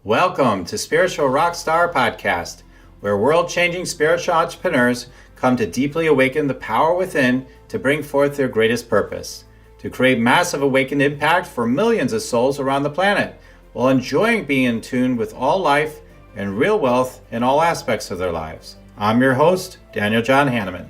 Welcome to Spiritual Rockstar Podcast, where world-changing spiritual entrepreneurs come to deeply awaken the power within to bring forth their greatest purpose, to create massive awakened impact for millions of souls around the planet, while enjoying being in tune with all life and real wealth in all aspects of their lives. I'm your host, Daniel John Hanneman.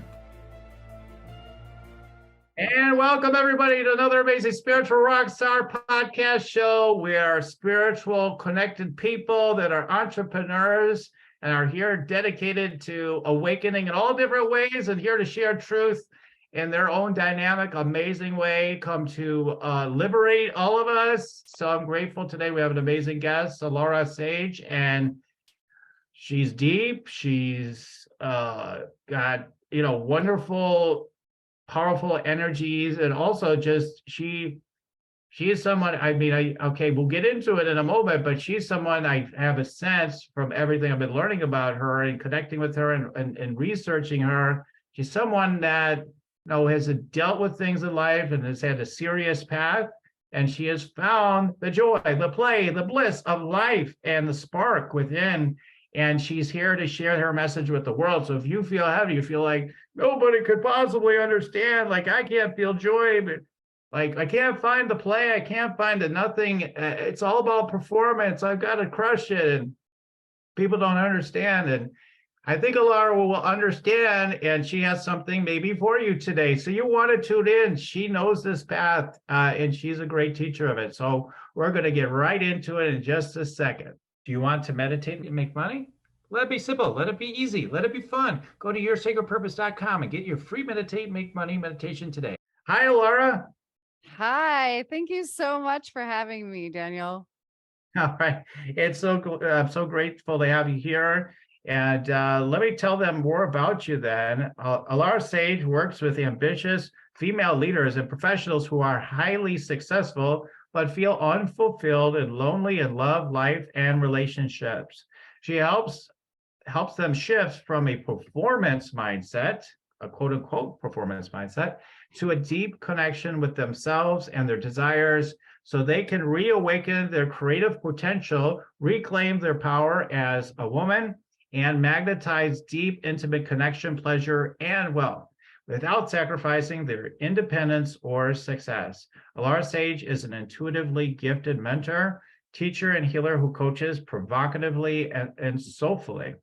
And welcome everybody to another amazing Spiritual Rockstar podcast show. We are spiritual connected people that are entrepreneurs and are here dedicated to awakening in all different ways and here to share truth in their own dynamic, amazing way, come to liberate all of us. So I'm grateful today. We have an amazing guest, Alara Sage, and she's deep. She's got, wonderful, powerful energies, and also just she is someone, we'll get into it in a moment, but she's someone I have a sense from everything I've been learning about her and connecting with her and researching her. She's someone that has dealt with things in life and has had a serious path, and she has found the joy, the play, the bliss of life and the spark within. And she's here to share her message with the world. So if you feel heavy, you feel like nobody could possibly understand, like I can't feel joy, but like I can't find the play, I can't find the nothing. It's all about performance. I've got to crush it, and people don't understand. And I think Alara will understand, and she has something maybe for you today. So you want to tune in. She knows this path, and she's a great teacher of it. So we're going to get right into it in just a second. Do you want to meditate and make money? Let it be simple. Let it be easy. Let it be fun. Go to yoursacredpurpose.com and get your free Meditate Make Money meditation today. Hi, Alara. Hi. Thank you so much for having me, Daniel. All right. It's I'm so grateful to have you here. And let me tell them more about you then. Alara Sage works with ambitious female leaders and professionals who are highly successful but feel unfulfilled and lonely in love, life, and relationships. She helps them shift from a performance mindset, a quote unquote performance mindset, to a deep connection with themselves and their desires so they can reawaken their creative potential, reclaim their power as a woman, and magnetize deep, intimate connection, pleasure, and wealth without sacrificing their independence or success. Alara Sage is an intuitively gifted mentor, teacher, and healer who coaches provocatively and soulfully.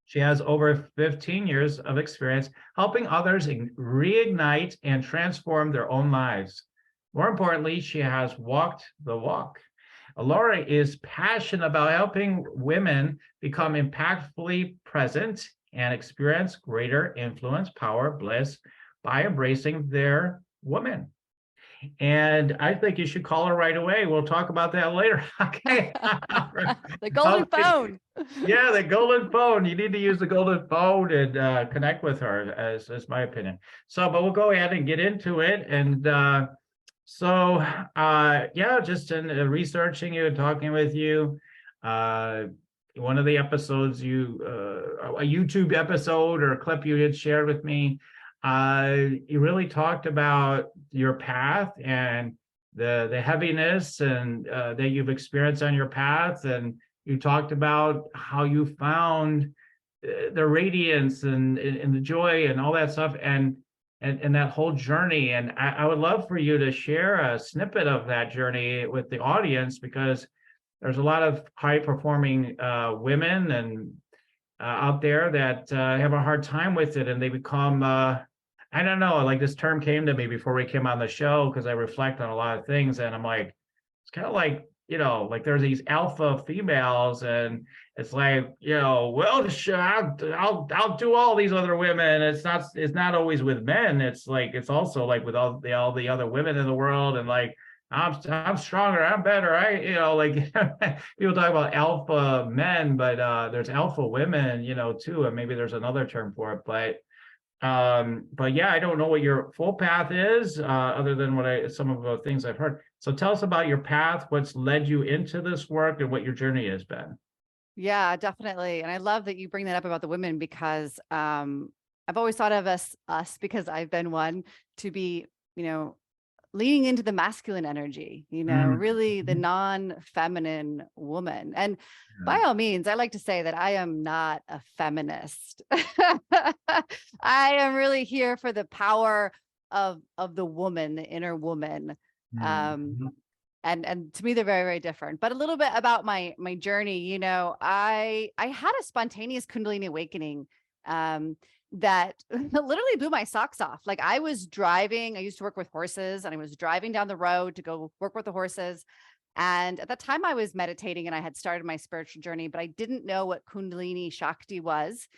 She has over 15 years of experience helping others reignite and transform their own lives. More importantly, she has walked the walk. Alara is passionate about helping women become impactfully present and experience greater influence, power, bliss by embracing their woman. And I think you should call her right away. We'll talk about that later. Okay. The golden phone. Yeah, the golden phone. You need to use the golden phone and connect with her, as my opinion. So, but we'll go ahead and get into it. And just in researching you and talking with you, one of the episodes a YouTube episode or a clip you had shared with me, you really talked about your path and the heaviness and that you've experienced on your path, and you talked about how you found the radiance and the joy and all that stuff and that whole journey. And I would love for you to share a snippet of that journey with the audience, because there's a lot of high-performing women and out there that have a hard time with it, and they become, I don't know, like this term came to me before we came on the show because I reflect on a lot of things, and I'm like, it's kind of like, like there's these alpha females, and it's like, well, sure, I'll do all these other women. It's not always with men. It's like, it's also like with all the other women in the world, and like, I'm stronger, I'm better. People talk about alpha men, but there's alpha women, too, and maybe there's another term for it. But yeah, I don't know what your full path is, other than some of the things I've heard. So tell us about your path, what's led you into this work, and what your journey has been. Yeah, definitely. And I love that you bring that up about the women, because I've always thought of us because I've been one to be, leaning into the masculine energy, really the non-feminine woman. And by all means, I like to say that I am not a feminist. I am really here for the power of the woman, the inner woman. And to me, they're very, very different. But a little bit about my journey, I had a spontaneous Kundalini awakening that literally blew my socks off. Like, I was driving, I used to work with horses, and I was driving down the road to go work with the horses. And at that time I was meditating and I had started my spiritual journey, but I didn't know what Kundalini Shakti was.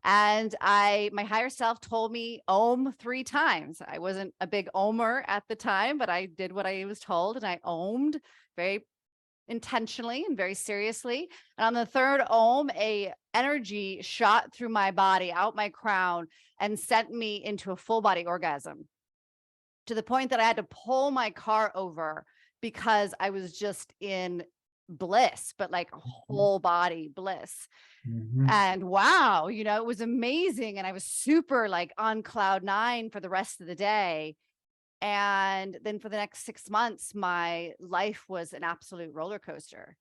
And my higher self told me Om 3 times. I wasn't a big Omer at the time, but I did what I was told, and I Om'd very intentionally and very seriously. And on the third Om, a energy shot through my body, out my crown, and sent me into a full body orgasm, to the point that I had to pull my car over because I was just in bliss, but like whole body bliss. And wow, it was amazing. And I was super like on cloud 9 for the rest of the day. And then for the next 6 months, my life was an absolute roller coaster.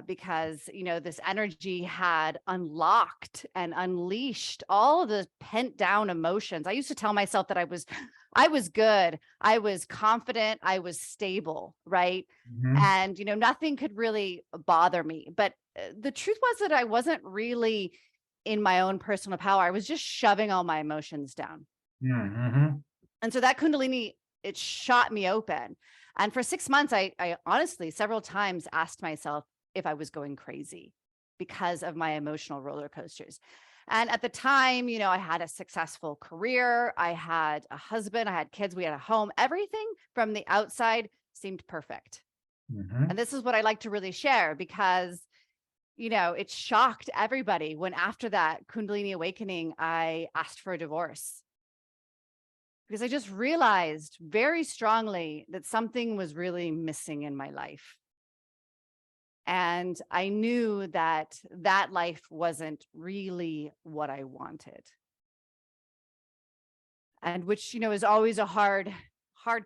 Because, this energy had unlocked and unleashed all of the pent down emotions. I used to tell myself that I was good, I was confident, I was stable, right? And, nothing could really bother me. But the truth was that I wasn't really in my own personal power. I was just shoving all my emotions down. And so that Kundalini, it shot me open. And for 6 months, I honestly several times asked myself if I was going crazy because of my emotional roller coasters. And at the time, I had a successful career, I had a husband, I had kids, we had a home. Everything from the outside seemed perfect. And this is what I like to really share, because, it shocked everybody when after that Kundalini awakening, I asked for a divorce. Because I just realized very strongly that something was really missing in my life. And I knew that that life wasn't really what I wanted. And which, is always a hard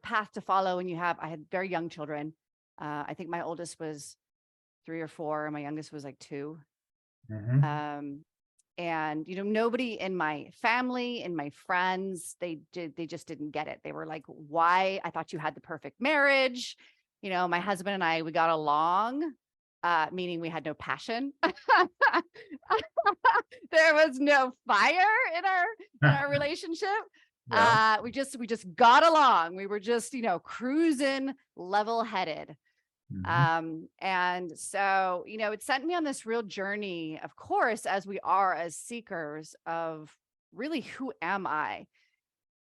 path to follow when I had very young children. I think my oldest was 3 or 4, and my youngest was like 2. And, nobody in my family and my friends, they just didn't get it. They were like, why? I thought you had the perfect marriage. My husband and I, we got along, meaning we had no passion. There was no fire in our relationship. We just got along. We were just, cruising level headed. And so, it sent me on this real journey, of course, as we are as seekers, of really, who am I?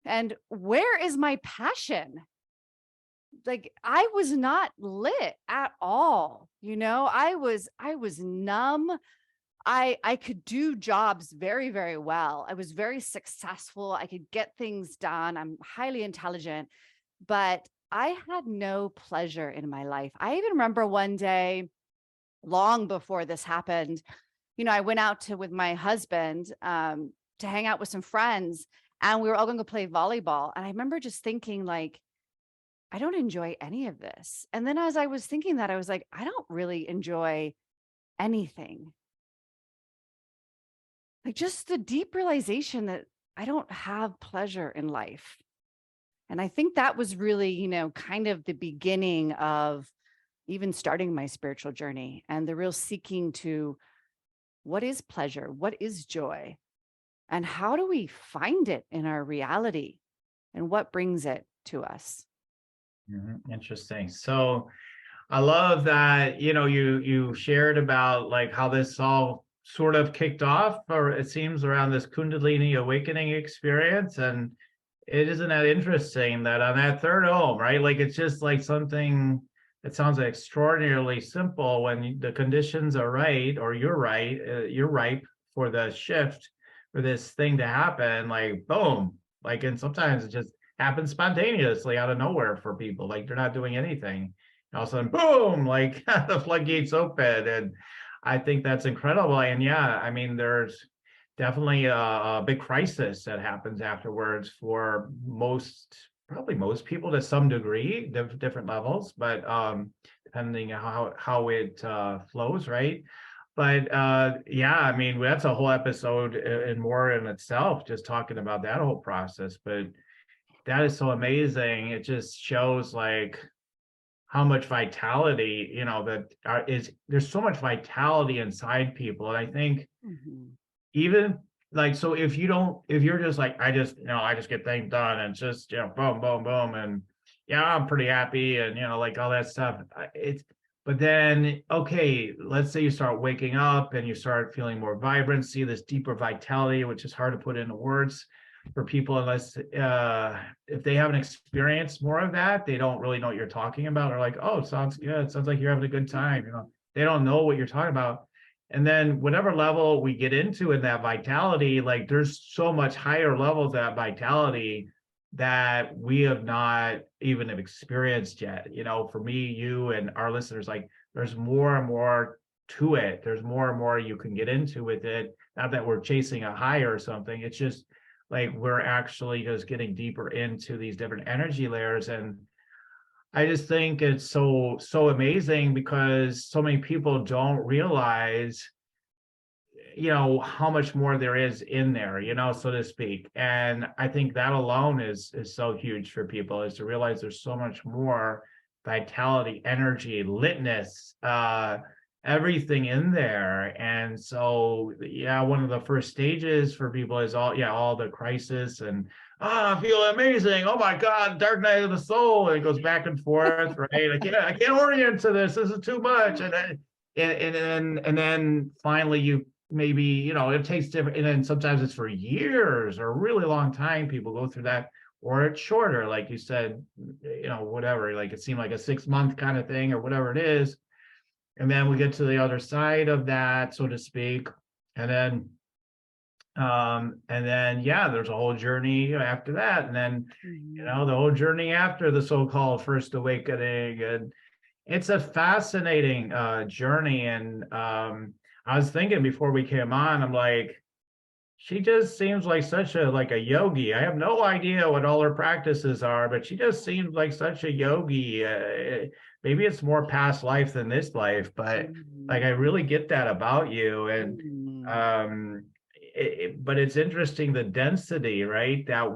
And where is my passion? Like, I was not lit at all. I was numb. I could do jobs very, very well. I was very successful. I could get things done. I'm highly intelligent, but I had no pleasure in my life. I even remember one day, long before this happened, I went out with my husband to hang out with some friends, and we were all going to play volleyball. And I remember just thinking, like, I don't enjoy any of this. And then as I was thinking that, I was like, I don't really enjoy anything. Like, just the deep realization that I don't have pleasure in life. And I think that was really, kind of the beginning of even starting my spiritual journey, and the real seeking to, what is pleasure? What is joy? And how do we find it in our reality? And what brings it to us? Interesting. So I love that, you shared about like how this all sort of kicked off, or it seems, around this Kundalini awakening experience. And isn't that interesting that on that third Om, right? Like, it's just like something that sounds extraordinarily simple when the conditions are right, or you're right, you're ripe for the shift, for this thing to happen, like, boom. Like, and sometimes it just happens spontaneously out of nowhere for people. Like, they're not doing anything. And all of a sudden, boom, like the floodgates open. And I think that's incredible. And yeah, I mean, there's definitely a big crisis that happens afterwards for most probably most people to some degree, different levels, but depending on how it flows, right? But yeah, I mean, that's a whole episode and more in itself, just talking about that whole process. But that is so amazing. It just shows like how much vitality, that is, there's so much vitality inside people. And I think Mhm. even like, so if you're just like, I just get things done and just, boom, boom, boom. And yeah, I'm pretty happy. And, like all that stuff. But then, okay, let's say you start waking up and you start feeling more vibrancy, this deeper vitality, which is hard to put into words for people unless if they haven't experienced more of that, they don't really know what you're talking about. They're like, oh, sounds good. Sounds like you're having a good time. They don't know what you're talking about. And then whatever level we get into in that vitality, like there's so much higher levels of that vitality that we have not even have experienced yet. For me, you and our listeners, like there's more and more to it. There's more and more you can get into with it. Not that we're chasing a high or something. It's just like we're actually just getting deeper into these different energy layers. And I just think it's so amazing because so many people don't realize, how much more there is in there, so to speak. And I think that alone is so huge for people, is to realize there's so much more vitality, energy, litness, everything in there. And so, yeah, one of the first stages for people is all the crisis and I feel amazing. Oh my God, dark night of the soul. And it goes back and forth, right? I can't orient to this. This is too much. And then finally you maybe, it takes different, and then sometimes it's for years or a really long time people go through that, or it's shorter, like you said, whatever, like it seemed like a 6 month kind of thing or whatever it is. And then we get to the other side of that, so to speak. And then yeah, there's a whole journey after that. And then, Mhm. the whole journey after the so-called first awakening. And it's a fascinating journey. And I was thinking before we came on, I'm like, she just seems like such a yogi. I have no idea what all her practices are, but she just seems like such a yogi. Maybe it's more past life than this life, but like I Mhm. really get that about you. And Mhm. um, but it's interesting the density, right? That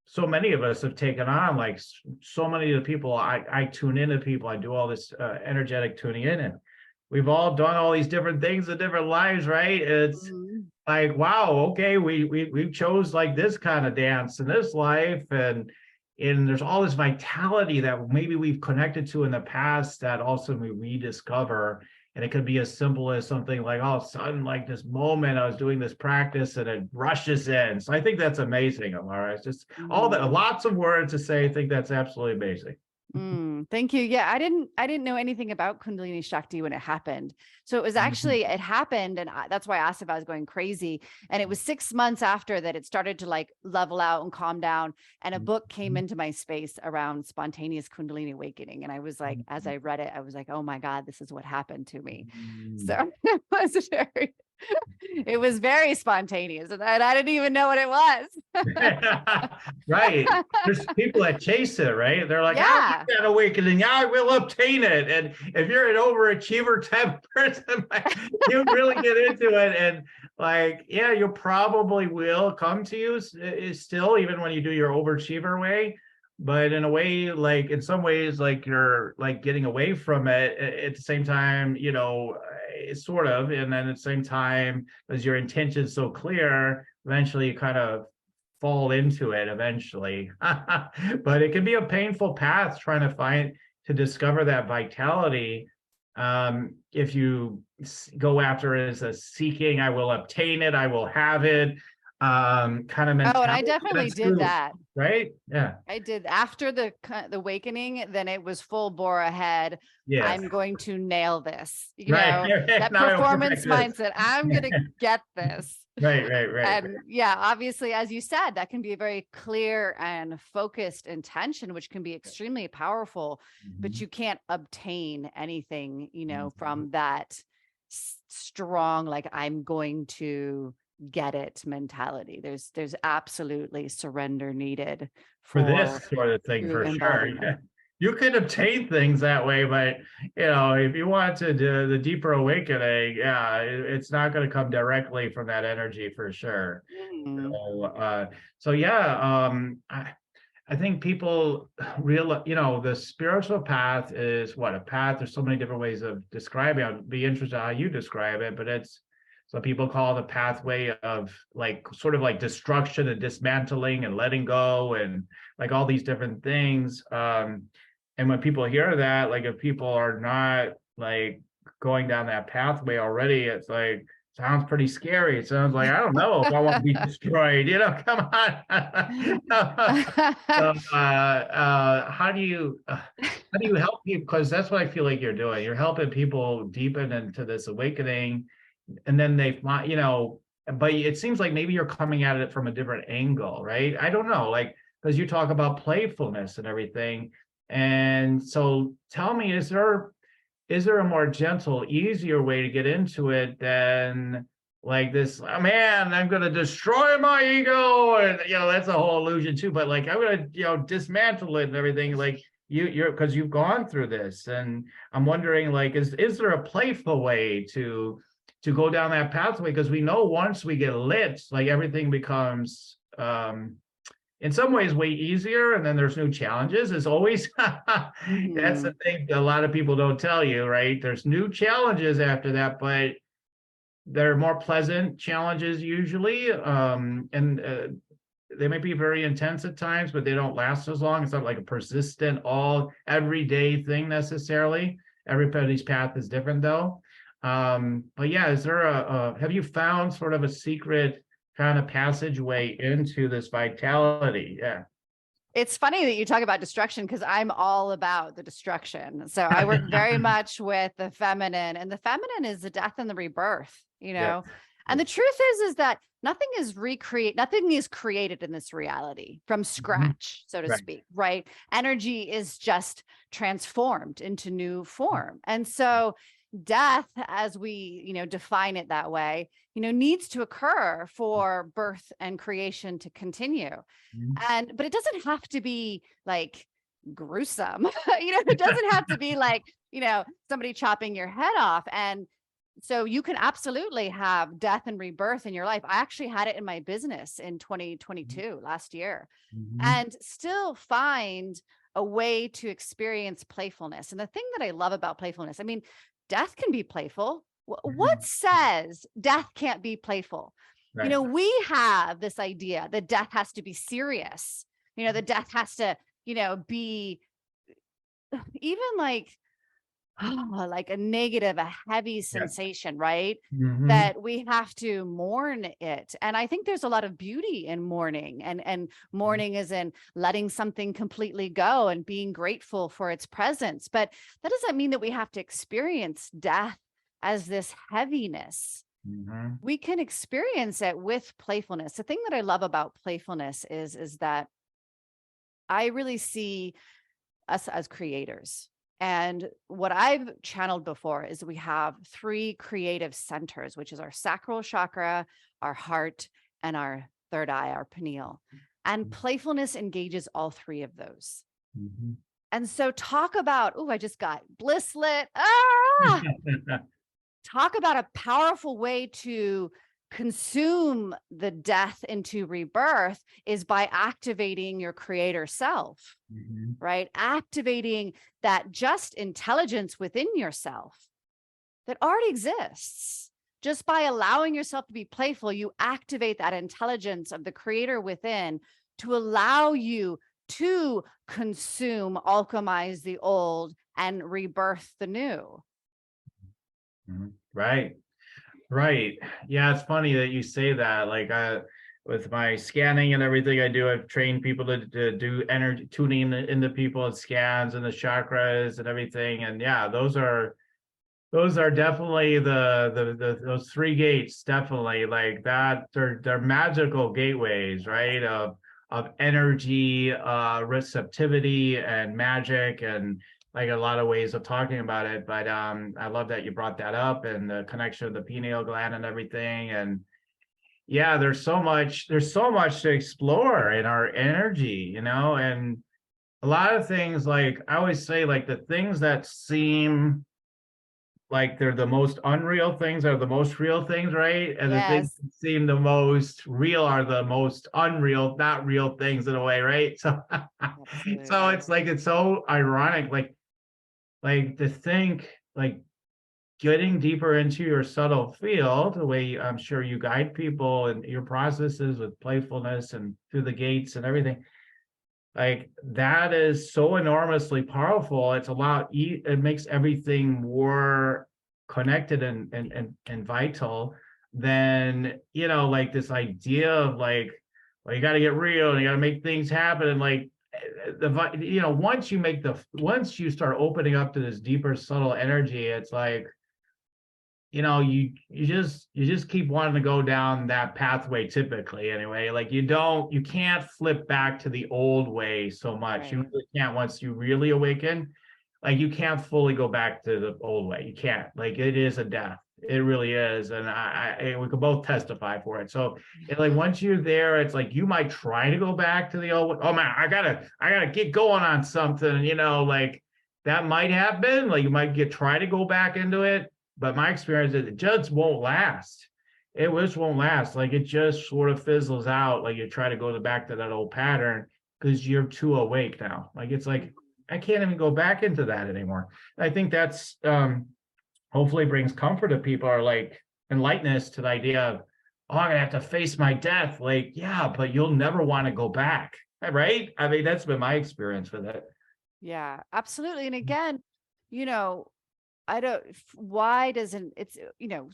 so many of us have taken on. Like so many of the people I tune into people. I do all this energetic tuning in, and we've all done all these different things in different lives, right? It's Mhm. like, wow, okay, we chose like this kind of dance in this life. And there's all this vitality that maybe we've connected to in the past that also we rediscover. And it could be as simple as something like, all of a sudden, like this moment I was doing this practice and it rushes in. So I think that's amazing, Alara. It's just all that, Mhm. lots of words to say. I think that's absolutely amazing. Thank you. Yeah, I didn't know anything about Kundalini Shakti when it happened. So it was Mhm. actually, it happened. And that's why I asked if I was going crazy. And it was 6 months after that it started to like level out and calm down. And a book came into my space around spontaneous Kundalini awakening. And I was like, as I read it, I was like, oh my God, this is what happened to me. So it was very spontaneous. And I didn't even know what it was. Right. There's people that chase it, right? They're like, I want Yeah. that awakening. I will obtain it. And if you're an overachiever type of person, like, you really get into it. And like, yeah, you probably will come to you still, even when you do your overachiever way. But in a way, like in some ways, like you're like getting away from it at the same time, sort of. And then at the same time, as your intention's so clear, eventually you kind of fall into it eventually. But it can be a painful path trying to discover that vitality. If you go after it as a seeking, I will obtain it, I will have it, kind of Oh, and I mentality. definitely That's did true, that. right? Yeah. I did after the awakening, then it was full bore ahead. Yes. I'm going to nail this. Right. That Now I will performance practice. mindset. I'm going to get this. Right, right, right, And yeah, obviously, as you said, that can be a very clear and focused intention, which can be extremely powerful, but right. you can't obtain anything, Mhm. from that strong, like I'm going to get it mentality. There's absolutely surrender needed For for this sort of thing, true for sure. embodiment. You could obtain things that way, but if you want to do the deeper awakening, yeah, it's not going to come directly from that energy for sure. Mm. So yeah, I think people the spiritual path is what a path. There's so many different ways of describing it. I'd be interested how you describe it, but it's some people call it the pathway of like sort of like destruction and dismantling and letting go and like all these different things. And when people hear that, like if people are not like going down that pathway already, it's like sounds pretty scary. It sounds like I don't know if I want to be destroyed. Come on. So, how do you help people? Because that's what I feel like you're doing. You're helping people deepen into this awakening, and then they find, but it seems like maybe you're coming at it from a different angle, right? I don't know, like because you talk about playfulness and everything, and so tell me, is there a more gentle, easier way to get into it than like this, oh, man, I'm going to destroy my ego? And, that's a whole illusion too. But like, I'm going to, dismantle it and everything. Like you're, because you've gone through this. And I'm wondering, like, is there a playful way to go down that pathway? Because we know once we get lit, like everything becomes, in some ways way easier, and then there's new challenges as always. That's the Mhm. thing a lot of people don't tell you, right? There's new challenges after that, but they're more pleasant challenges usually, and they might be very intense at times, but they don't last as long. It's not like a persistent all everyday thing necessarily. Everybody's path is different though. But yeah, is there have you found sort of a secret kind of passageway into this vitality? Yeah. It's funny that you talk about destruction because I'm all about the destruction. So I work very much with the feminine, and the feminine is the death and the rebirth, Yes. And the Yes. truth is that nothing is created in this reality from Mhm. scratch, so to Right. speak, right? Energy is just transformed into new form. And so death, as we, define it that way, needs to occur for birth and creation to continue. Mhm. But it doesn't have to be like gruesome. It doesn't have to be like, somebody chopping your head off. And so you can absolutely have death and rebirth in your life. I actually had it in my business in 2022, last year, Mhm. and still find a way to experience playfulness. And the thing that I love about playfulness, I mean, death can be playful. What Mhm. says death can't be playful? Right. We have this idea that death has to be serious, that death has to, be even like a negative, a heavy Yeah. sensation, right? Mhm. That we have to mourn it. And I think there's a lot of beauty in mourning, and mourning is in letting something completely go and being grateful for its presence. But that doesn't mean that we have to experience death as this heaviness. Mhm. We can experience it with playfulness. The thing that I love about playfulness is that I really see us as creators. And what I've channeled before is we have three creative centers, which is our sacral chakra, our heart, and our third eye, our pineal. And playfulness engages all three of those. Mhm. And so talk about, oh, I just got bliss lit. Ah, talk about a powerful way to consume the death into rebirth is by activating your creator self, Mhm. right? Activating that just intelligence within yourself that already exists. Just by allowing yourself to be playful, you activate that intelligence of the creator within to allow you to consume, alchemize the old, and rebirth the new. Mhm. Right. Right. Yeah, it's funny that you say that. Like, with my scanning and everything I do, I've trained people to do energy tuning into people and scans and the chakras and everything. And yeah, those are definitely those three gates, definitely like that. They're magical gateways, right? Of energy, receptivity and magic, and like a lot of ways of talking about it. But I love that you brought that up, and the connection of the pineal gland and everything. And yeah, there's so much to explore in our energy, you know, and a lot of things, like I always say, like the things that seem like they're the most unreal things are the most real things, right? And the things Yes, that seem the most real are the most unreal, not real things in a way, right? So so absolutely. it's like it's so ironic, like to think like getting deeper into your subtle field, the way I'm sure you guide people and your processes with playfulness and through the gates and everything, like that is so enormously powerful. It's a lot, it makes everything more connected and vital than, you know, like this idea of like, well, you got to get real and you got to make things happen. And like, you know, once you start opening up to this deeper, subtle energy, it's like, you know, you just keep wanting to go down that pathway typically anyway. Like you can't flip back to the old way so much. You Right. really can't once you really awaken. Like you can't fully go back to the old way. You can't. Like it is a death. It really is. And we could both testify for it. So like once you're there, it's like you might try to go back to the old. Oh man, I gotta get going on something. You know, like that might happen. Like you might try to go back into it, but my experience is it just won't last. It just won't last. Like it just sort of fizzles out. Like you try to go back to that old pattern because you're too awake now. Like it's like I can't even go back into that anymore. I think that's hopefully brings comfort to people, or like enlightenment to the idea of, oh, I'm gonna have to face my death. Like, yeah, but you'll never want to go back. Right? I mean, that's been my experience with it. Yeah, absolutely. And again, you know, I don't, why doesn't it's,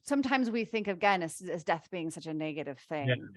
sometimes we think again as death being such a negative Yeah. thing,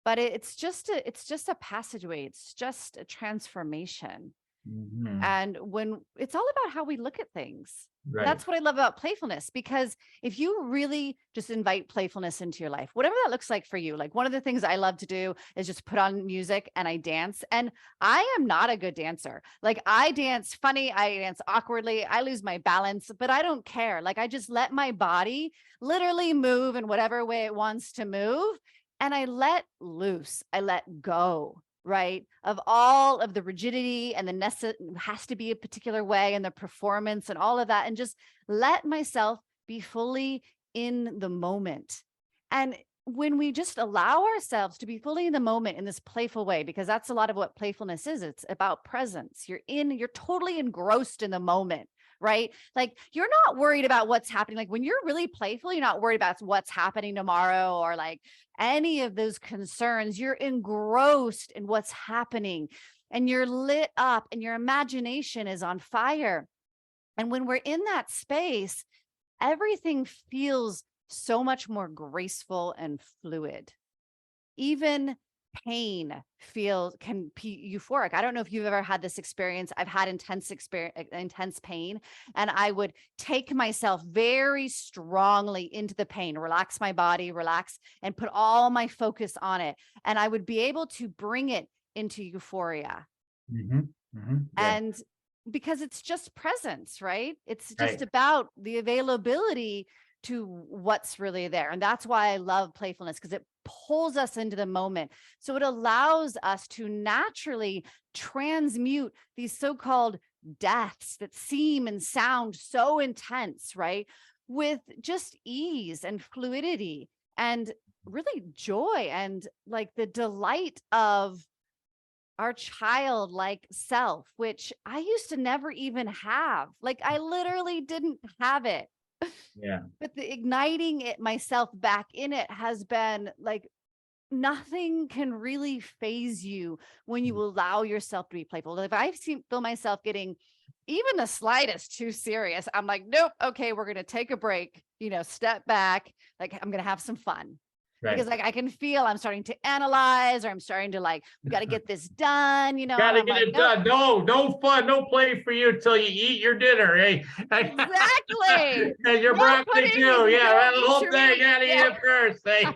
but it's just a passageway. It's just a transformation. Mhm. And when it's all about how we look at things. And Right. that's what I love about playfulness, because if you really just invite playfulness into your life, whatever that looks like for you, like one of the things I love to do is just put on music and I dance. And I am not a good dancer. Like I dance funny, I dance awkwardly, I lose my balance, but I don't care. Like I just let my body literally move in whatever way it wants to move. And I let loose, I let go, right? Of all of the rigidity and the has to be a particular way and the performance and all of that, and just let myself be fully in the moment. And when we just allow ourselves to be fully in the moment in this playful way, because that's a lot of what playfulness is, it's about presence. You're totally engrossed in the moment, right? Like you're not worried about what's happening. Like when you're really playful, you're not worried about what's happening tomorrow or like any of those concerns. You're engrossed in what's happening and you're lit up and your imagination is on fire. And when we're in that space, everything feels so much more graceful and fluid. Even pain can be euphoric. I don't know if you've ever had this experience. I've had intense pain, and I would take myself very strongly into the pain, relax my body, relax, and put all my focus on it. And I would be able to bring it into euphoria. Yeah. And because it's just presence, right? It's just Right. about the availability to what's really there. And that's why I love playfulness, because it pulls us into the moment. So it allows us to naturally transmute these so-called deaths that seem and sound so intense, right? With just ease and fluidity and really joy and like the delight of our childlike self, which I used to never even have. Like I literally didn't have it. Yeah. But the igniting it myself back in it has been like nothing can really phase you when you allow yourself to be playful. If feel myself getting even the slightest too serious, I'm like, nope, okay, we're gonna take a break, step back, like I'm gonna have some fun. Because Right. like I can feel I'm starting to analyze, or I'm starting to like, we got to get this done, and Gotta I'm get like, it nope, done. No fun, no play for you until you eat your dinner, eh? exactly. And your No broccoli pudding too. if you Yeah, don't well, the eat whole your thing, you meat. gotta eat Yeah. it first, eh?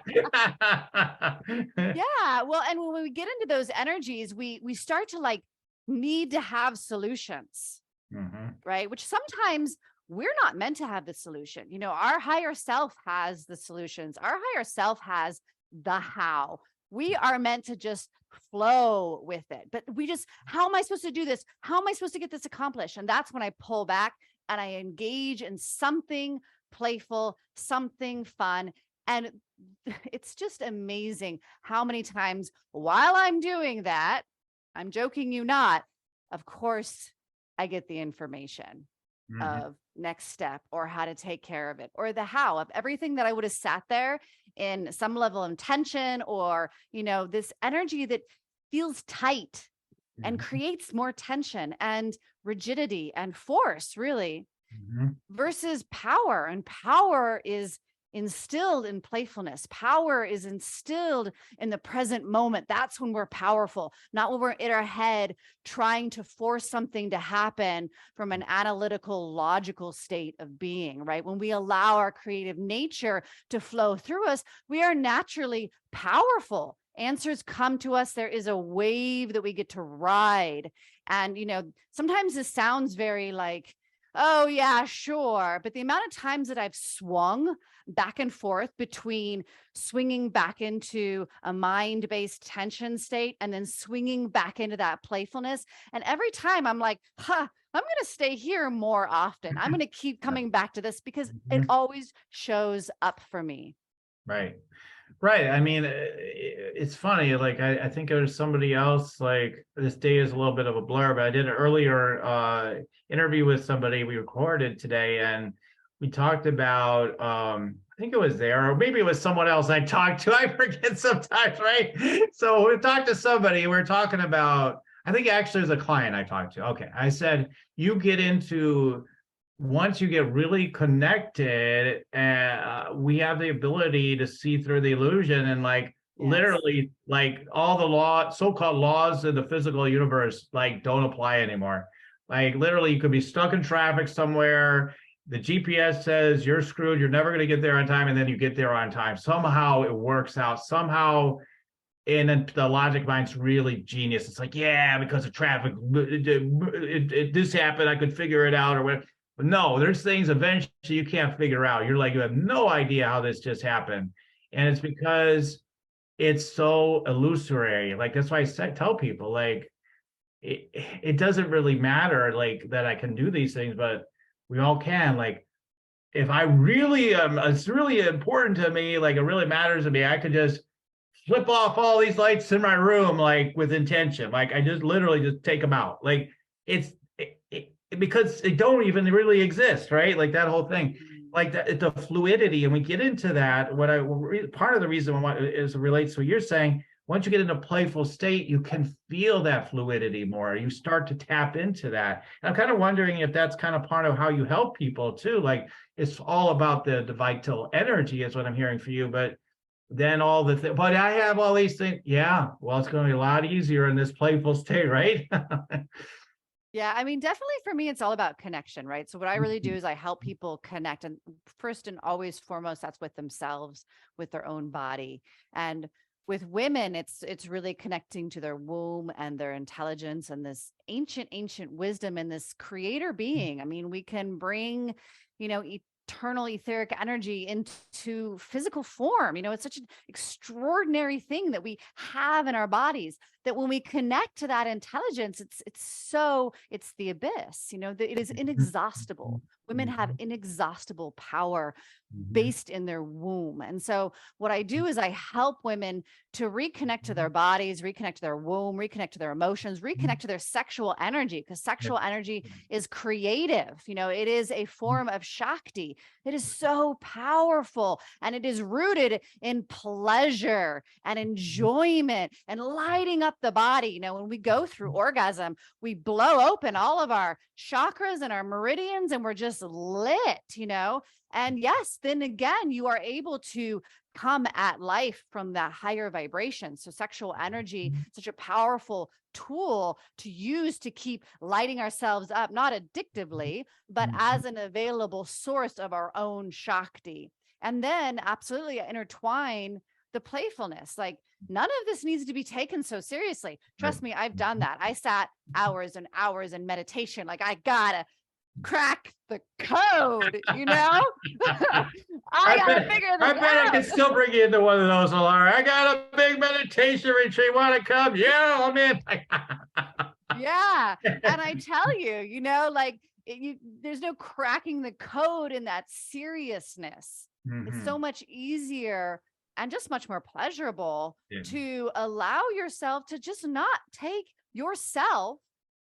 Yeah. Well, and when we get into those energies, we start to like need to have solutions, Mhm. right? Which sometimes we're not meant to have the solution. Our higher self has the solutions. Our higher self has the how. We are meant to just flow with it. But how am I supposed to do this? How am I supposed to get this accomplished? And that's when I pull back and I engage in something playful, something fun. And it's just amazing how many times while I'm doing that, I'm joking you not, of course, I get the information of next step or how to take care of it or the how of everything that I would have sat there in some level of tension or, this energy that feels tight and creates more tension and rigidity and force, really, versus power. And power is instilled in playfulness. Power is instilled in the present moment. That's when we're powerful, not when we're in our head trying to force something to happen from an analytical, logical state of being, right? When we allow our creative nature to flow through us, we are naturally powerful. Answers come to us. There is a wave that we get to ride. And, sometimes this sounds very like, oh yeah, sure. But the amount of times that I've swung back and forth between swinging back into a mind-based tension state and then swinging back into that playfulness. And every time I'm like, I'm going to stay here more often. I'm going to keep coming back to this because it always shows up for me. Right. Right. I mean, it's funny. Like, I think there's somebody else, like, this day is a little bit of a blur, but I did an earlier interview with somebody we recorded today, and we talked about, I think it was there, or maybe it was someone else I talked to. I forget sometimes, right? So we talked to somebody, we're talking about, I think actually it was a client I talked to. Okay. I said, you get into, once you get really connected, we have the ability to see through the illusion and literally like all the so-called laws of the physical universe don't apply anymore. Like literally you could be stuck in traffic somewhere. The GPS says you're screwed. You're never going to get there on time. And then you get there on time. Somehow it works out. Somehow, and then the logic mind's really genius. It's like, yeah, because of traffic, this happened. I could figure it out or whatever. But no, there's things eventually you can't figure out. You're like, you have no idea how this just happened. And it's because it's so illusory. Like, that's why I tell people, like, it doesn't really matter, like, that I can do these things, but we all can. Like, if I really, it's really important to me, like, it really matters to me, I could just flip off all these lights in my room, like, with intention. Like, I just literally just take them out. Like, it's, because they don't even really exist, right? Like that whole thing, like the fluidity, and we get into that. Part of the reason why is relates to what you're saying. Once you get in a playful state, you can feel that fluidity more. You start to tap into that. And I'm kind of wondering if that's kind of part of how you help people too. Like it's all about the vital energy is what I'm hearing for you, but then but I have all these things. Yeah, well, it's going to be a lot easier in this playful state, right? Yeah, I mean, definitely for me, it's all about connection, right? So what I really do is I help people connect. And first and always foremost, that's with themselves, with their own body. And with women, it's really connecting to their womb and their intelligence and this ancient wisdom and this creator being. I mean, we can bring, eternal etheric energy into physical form. It's such an extraordinary thing that we have in our bodies that when we connect to that intelligence, it's the abyss, it is inexhaustible. Women have inexhaustible power based in their womb. And so what I do is I help women to reconnect to their bodies, reconnect to their womb, reconnect to their emotions, reconnect to their sexual energy, because sexual energy is creative. It is a form of Shakti. It is so powerful, and it is rooted in pleasure and enjoyment and lighting up the body. When we go through orgasm, we blow open all of our chakras and our meridians, and we're just lit, and yes, then again, you are able to come at life from that higher vibration. So sexual energy, such a powerful tool to use to keep lighting ourselves up, not addictively, but as an available source of our own Shakti. And then absolutely intertwine the playfulness. Like none of this needs to be taken so seriously. Trust me, I've done that. I sat hours and hours in meditation. Like I gotta crack the code, you know? I gotta figure I this bet I can out. still bring you into one of those, Alara. I got a big meditation retreat. Want to come? Yeah, I'm in. Yeah. And I tell you, you know, like there's no cracking the code in that seriousness. It's so Mhm. much easier and just much more pleasurable Yeah. to allow yourself to just not take yourself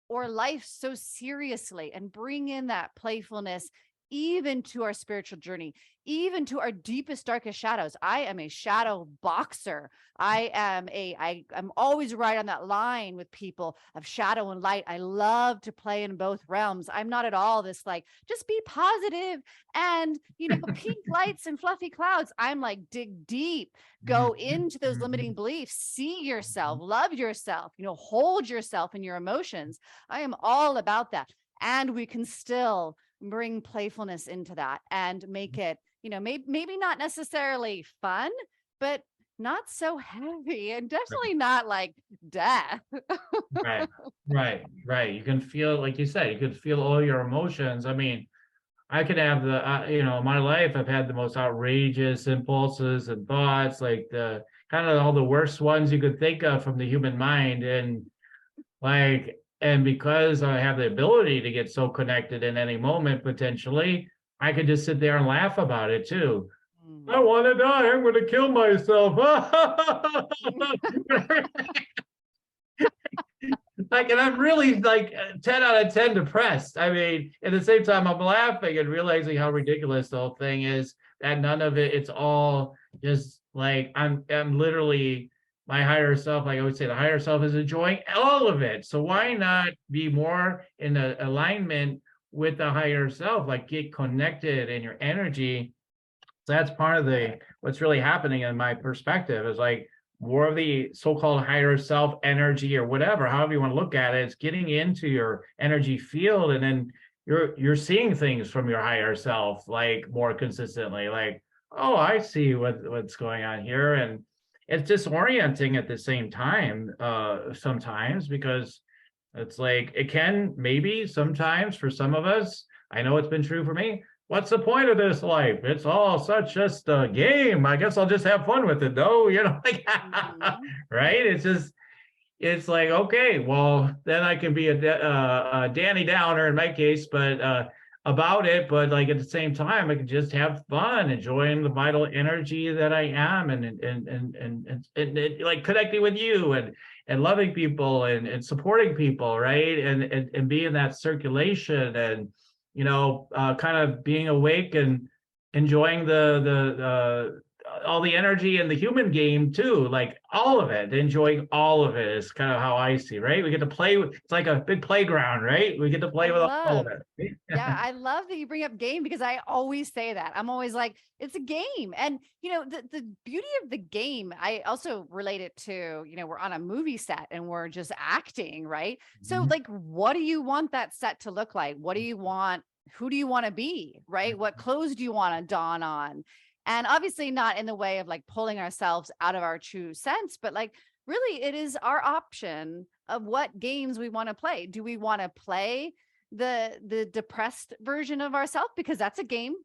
or life so seriously and bring in that playfulness even to our spiritual journey, even to our deepest darkest shadows. I am a shadow boxer. I'm always right on that line with people of shadow and light. I love to play in both realms. I'm not at all this like just be positive and, you know, pink lights and fluffy clouds. I'm like dig deep, go Mhm. into those limiting Mhm. beliefs, see yourself, love yourself, you know, hold yourself and your emotions. I am all about that. And we can still bring playfulness into that and make it, you know, maybe not necessarily fun, but not so heavy and definitely not like death. Right, right. You can feel, like you said, you can feel all your emotions. I mean, I could have my life, I've had the most outrageous impulses and thoughts, like the kind of all the worst ones you could think of from the human mind. And because I have the ability to get so connected in any moment, potentially, I could just sit there and laugh about it too. I Mhm. want to die. I'm going to kill myself. Like, and I'm really like 10 out of 10 depressed. I mean, at the same time, I'm laughing and realizing how ridiculous the whole thing is, that none of it, it's all just like I'm literally my higher self. Like I would say, the higher self is enjoying all of it. So why not be more in alignment with the higher self? Like get connected in your energy. So that's part of the what's really happening in my perspective is like more of the so-called higher self energy or whatever, however you want to look at it. It's getting into your energy field, and then you're seeing things from your higher self like more consistently. Like, oh, I see what's going on here, and it's disorienting at the same time. Sometimes because it's like it can maybe sometimes for some of us. I know it's been true for me. What's the point of this life? It's all such just a game. I guess I'll just have fun with it, though. Like, Mhm. right? It's like, okay, well, then I can be a Danny Downer in my case, but about it. But like at the same time, I can just have fun, enjoying the vital energy that I am, and like connecting with you and loving people and supporting people, right? And be in that circulation and kind of being awake and enjoying the all the energy in the human game too, like all of it, enjoying all of it is kind of how I see, right? We get to play with, it's like a big playground, right? We get to I play with all of love, it. yeah, I love that you bring up game because I always say that. I'm always like, it's a game. And, you know, the beauty of the game, I also relate it to, you know, we're on a movie set and we're just acting, right? So, Mhm. like, what do you want that set to look like? What do you want? Who do you want to be, right? What clothes do you want to don on? And obviously, not in the way of like pulling ourselves out of our true sense, but like, really, it is our option of what games we want to play. Do we want to play the depressed version of ourselves because that's a game,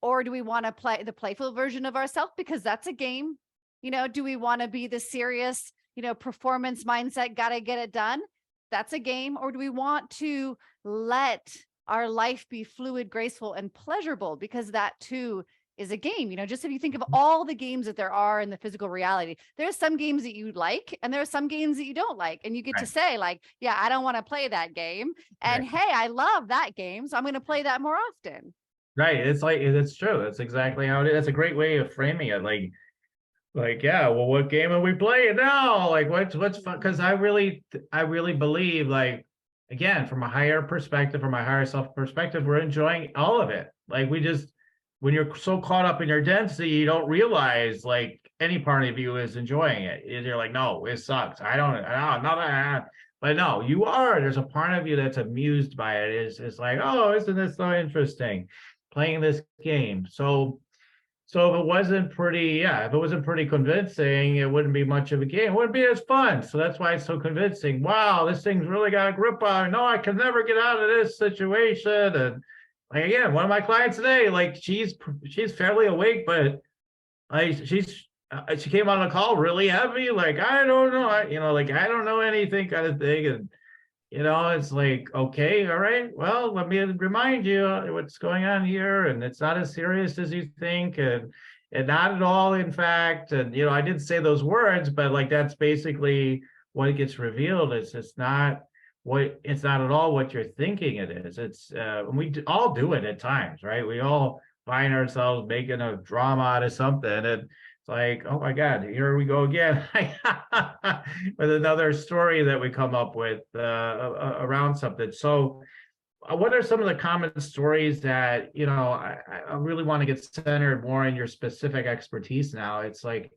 or do we want to play the playful version of ourselves because that's a game? You know, do we want to be the serious, you know, performance mindset, got to get it done? That's a game. Or do we want to let our life be fluid, graceful, and pleasurable because that too is a game? You know, just if you think of all the games that there are in the physical reality, there's some games that you like and there are some games that you don't like. And you get to Right, say, like, yeah, I don't want to play that game. And right, hey, I love that game. So I'm going to play that more often. right. It's like it's true. That's exactly how it is. That's a great way of framing it. Like, yeah, well, what game are we playing now? Like, what's fun? Mhm. Because I really believe, like, again, from a higher perspective, from a higher self perspective, we're enjoying all of it. Like, we just, when you're so caught up in your density, you don't realize like any part of you is enjoying it. You're like, no, it sucks. I don't, no, not. But no, you are. There's a part of you that's amused by it. It's like, oh, isn't this so interesting? Playing this game. So if it wasn't pretty, yeah, if it wasn't pretty convincing, it wouldn't be much of a game. It wouldn't be as fun. So that's why it's so convincing. Wow, this thing's really got a grip on me. No, I can never get out of this situation. And like again, one of my clients today, like she's fairly awake, but she came on the call really heavy, like I don't know, like I don't know anything kind of thing. And it's like, okay, all right, well, let me remind you what's going on here, and it's not as serious as you think, and not at all, in fact. And I didn't say those words, but like that's basically what gets revealed. It's not at all what you're thinking it is. It's all do it at times, right? We all find ourselves making a drama out of something, and it's like, oh my God, here we go again with another story that we come up with around something. So, what are some of the common stories that, I really want to get centered more in your specific expertise now? It's like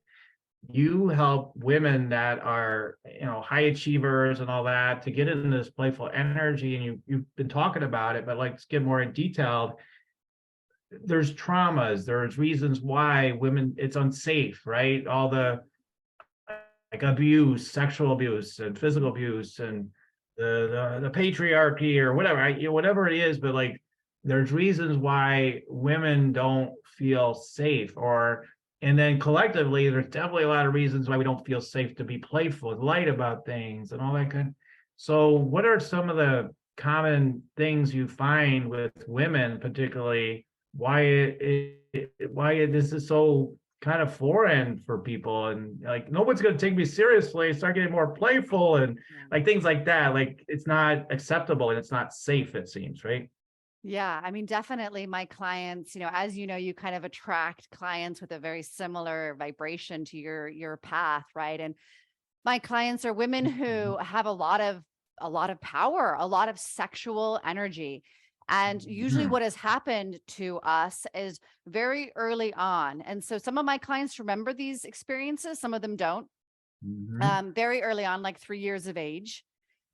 you help women that are, high achievers and all that to get into this playful energy, and you've been talking about it, but like, let's get more in detail. There's traumas, there's reasons why women, it's unsafe, right? All the like abuse, sexual abuse and physical abuse, and the patriarchy or whatever, whatever it is, but like there's reasons why women don't feel safe, and then collectively there's definitely a lot of reasons why we don't feel safe to be playful and light about things and all that kind. So what are some of the common things you find with women, particularly why this is so kind of foreign for people, and like no one's going to take me seriously, start getting more playful, and like things like that, like it's not acceptable and it's not safe, it seems, right? Yeah, I mean, definitely my clients, as you kind of attract clients with a very similar vibration to your path, right? And my clients are women who have a lot of power, a lot of sexual energy. And usually what has happened to us is very early on. And so some of my clients remember these experiences, some of them don't. Mhm. Very early on, like 3 years of age,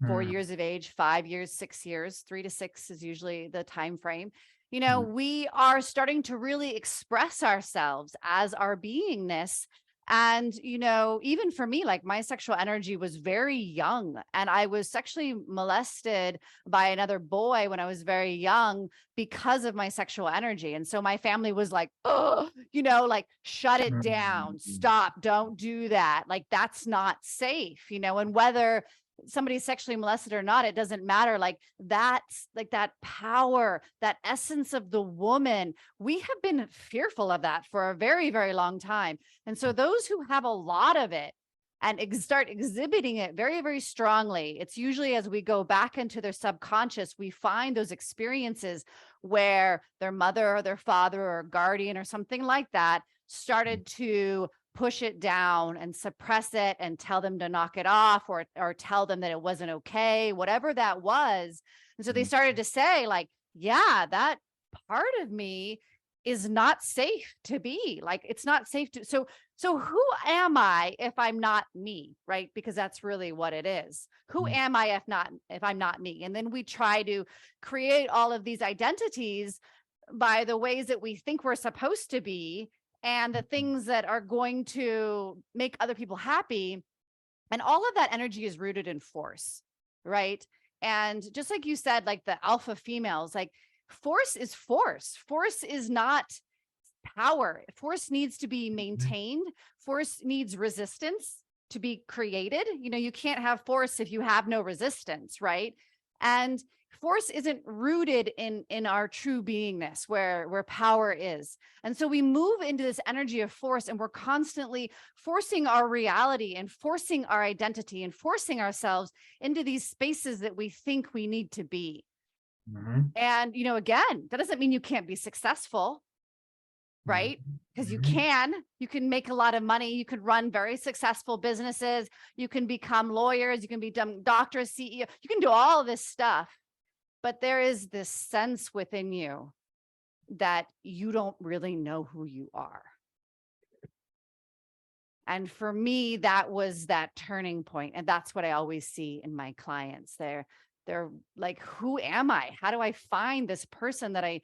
4 Mhm. years of age, 5 years, 6 years, 3 to 6 is usually the time frame. Mhm. We are starting to really express ourselves as our beingness. And, even for me, like my sexual energy was very young, and I was sexually molested by another boy when I was very young because of my sexual energy. And so my family was like, oh, like shut it down, Mhm. stop, don't do that. Like that's not safe, and whether somebody's sexually molested or not, it doesn't matter. Like that's like that power, that essence of the woman. We have been fearful of that for a very, very long time. And so those who have a lot of it and start exhibiting it very, very strongly, it's usually as we go back into their subconscious, we find those experiences where their mother or their father or guardian or something like that started to push it down and suppress it and tell them to knock it off, or tell them that it wasn't okay, whatever that was. And so they started to say like, yeah, that part of me is not safe to be, like it's not safe to. So who am I if I'm not me, right? Because that's really what it is. Who am I if I'm not me? And then we try to create all of these identities by the ways that we think we're supposed to be, and the things that are going to make other people happy. And all of that energy is rooted in force, right? And just like you said, like the alpha females, like force is force. Force is not power. Force needs to be maintained. Force needs resistance to be created. You can't have force if you have no resistance, right? And force isn't rooted in our true beingness where power is. And so we move into this energy of force, and we're constantly forcing our reality and forcing our identity and forcing ourselves into these spaces that we think we need to be. Mhm. And, again, that doesn't mean you can't be successful, Mhm. right? Because Mhm. you can make a lot of money. You can run very successful businesses. You can become lawyers. You can be doctors, CEO. You can do all of this stuff. But there is this sense within you that you don't really know who you are. And for me, that was that turning point. And that's what I always see in my clients. They're like, who am I? How do I find this person that I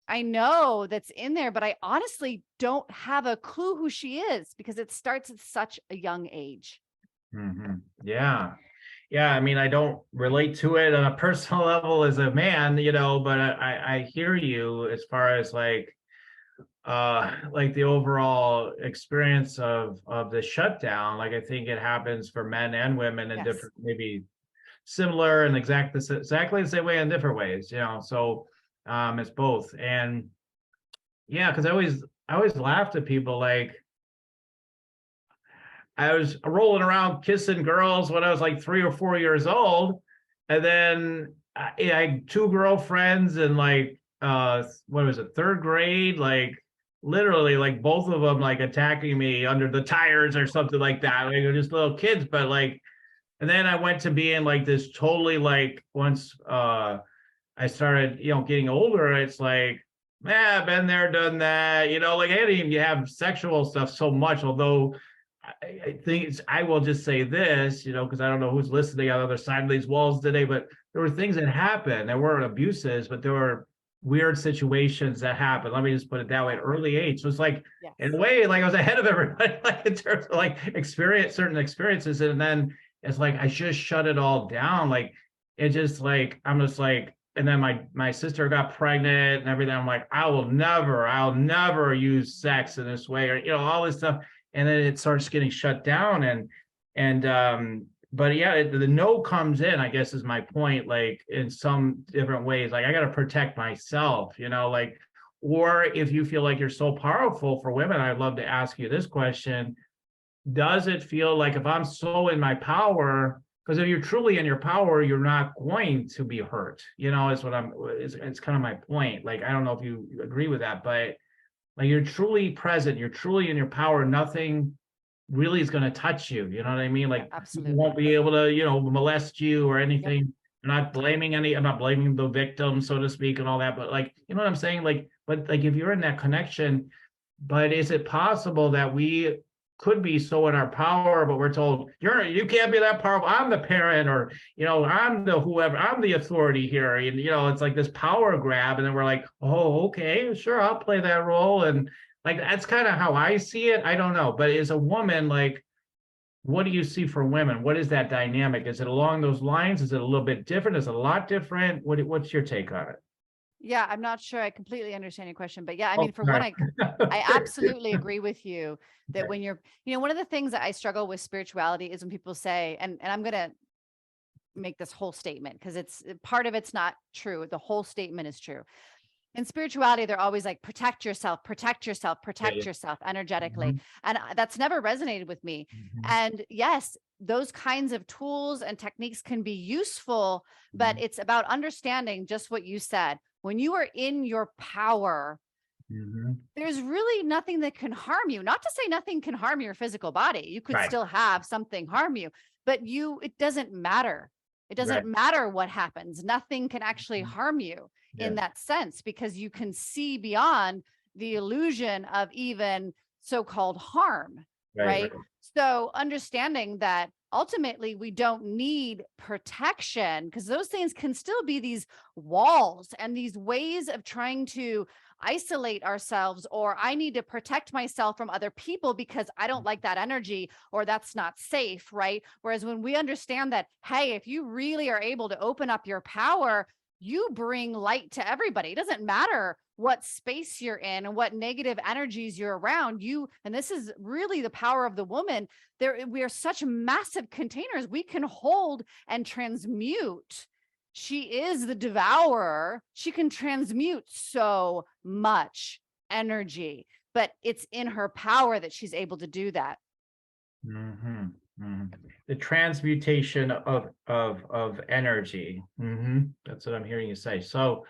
I know that's in there, but I honestly don't have a clue who she is because it starts at such a young age. Yeah. Yeah. I mean, I don't relate to it on a personal level as a man, but I hear you as far as like the overall experience of the shutdown. Like I think it happens for men and women in Yes. different, maybe similar and exactly the same way in different ways, so it's both. And yeah, because I always laughed at people like I was rolling around kissing girls when I was like 3 or 4 years old, and then I had two girlfriends in like what was it, third grade, like literally like both of them like attacking me under the tires or something like that. Like they're just little kids, but like, and then I went to being like this totally like once I started, getting older, it's like, yeah, been there, done that, like I didn't even have sexual stuff so much, although I think I will just say this, because I don't know who's listening on the other side of these walls today, but there were things that happened. There weren't abuses, but there were weird situations that happened. Let me just put it that way at early age. So it's like, in Yes. a way, like I was ahead of everybody, like in terms of like certain experiences. And then it's like, I just shut it all down. Like, it just like, I'm just like, and then my sister got pregnant and everything. I'm like, I'll never use sex in this way, or all this stuff. And then it starts getting shut down. And but yeah, the no comes in, I guess, is my point, like in some different ways. Like I got to protect myself, like, or if you feel like you're so powerful for women, I'd love to ask you this question. Does it feel like if I'm so in my power, because if you're truly in your power, you're not going to be hurt, is what it's kind of my point. Like, I don't know if you agree with that, but like you're truly present, you're truly in your power, nothing really is going to touch you. You know what I mean? Yeah, Like people won't absolutely. be able to, molest you or Yep. anything. I'm not blaming the victim, so to speak, and all that. But like, you know what I'm saying? Like, but like if you're in that connection, but is it possible that we could be so in our power, but we're told you can't be that powerful. I'm the parent, or I'm the whoever, I'm the authority here. And it's like this power grab, and then we're like, oh, okay, sure, I'll play that role. And like that's kind of how I see it. I don't know. But as a woman, like, what do you see for women? What is that dynamic? Is it along those lines? Is it a little bit different? Is it a lot different? What's your take on it? Yeah, I'm not sure I completely understand your question, but yeah, I Oh, mean, for one, sorry. I absolutely agree with you that when you're, one of the things that I struggle with spirituality is when people say, and I'm gonna make this whole statement because it's part of it's not true. The whole statement is true. In spirituality, they're always like, Yeah, yeah. protect yourself energetically. Mhm, And that's never resonated with me. mhm, And yes, those kinds of tools and techniques can be useful, but mhm, it's about understanding just what you said. When you are in your power, mhm. there's really nothing that can harm you. Not to say nothing can harm your physical body. You could Right, still have something harm you, but it doesn't matter. It doesn't right. matter what happens. Nothing can actually Mhm. harm you in Yeah, that sense because you can see beyond the illusion of even so-called harm, right, right? right. So understanding that ultimately we don't need protection because those things can still be these walls and these ways of trying to isolate ourselves, or I need to protect myself from other people because I don't like that energy or that's not safe, right? Whereas when we understand that, hey, if you really are able to open up your power, you bring light to everybody. It doesn't matter what space you're in and what negative energies you're around. And this is really the power of the woman. We are such massive containers. We can hold and transmute. She is the devourer. She can transmute so much energy, but it's in her power that she's able to do that. Hmm. Hmm. The transmutation of energy. That's what I'm hearing you say. So,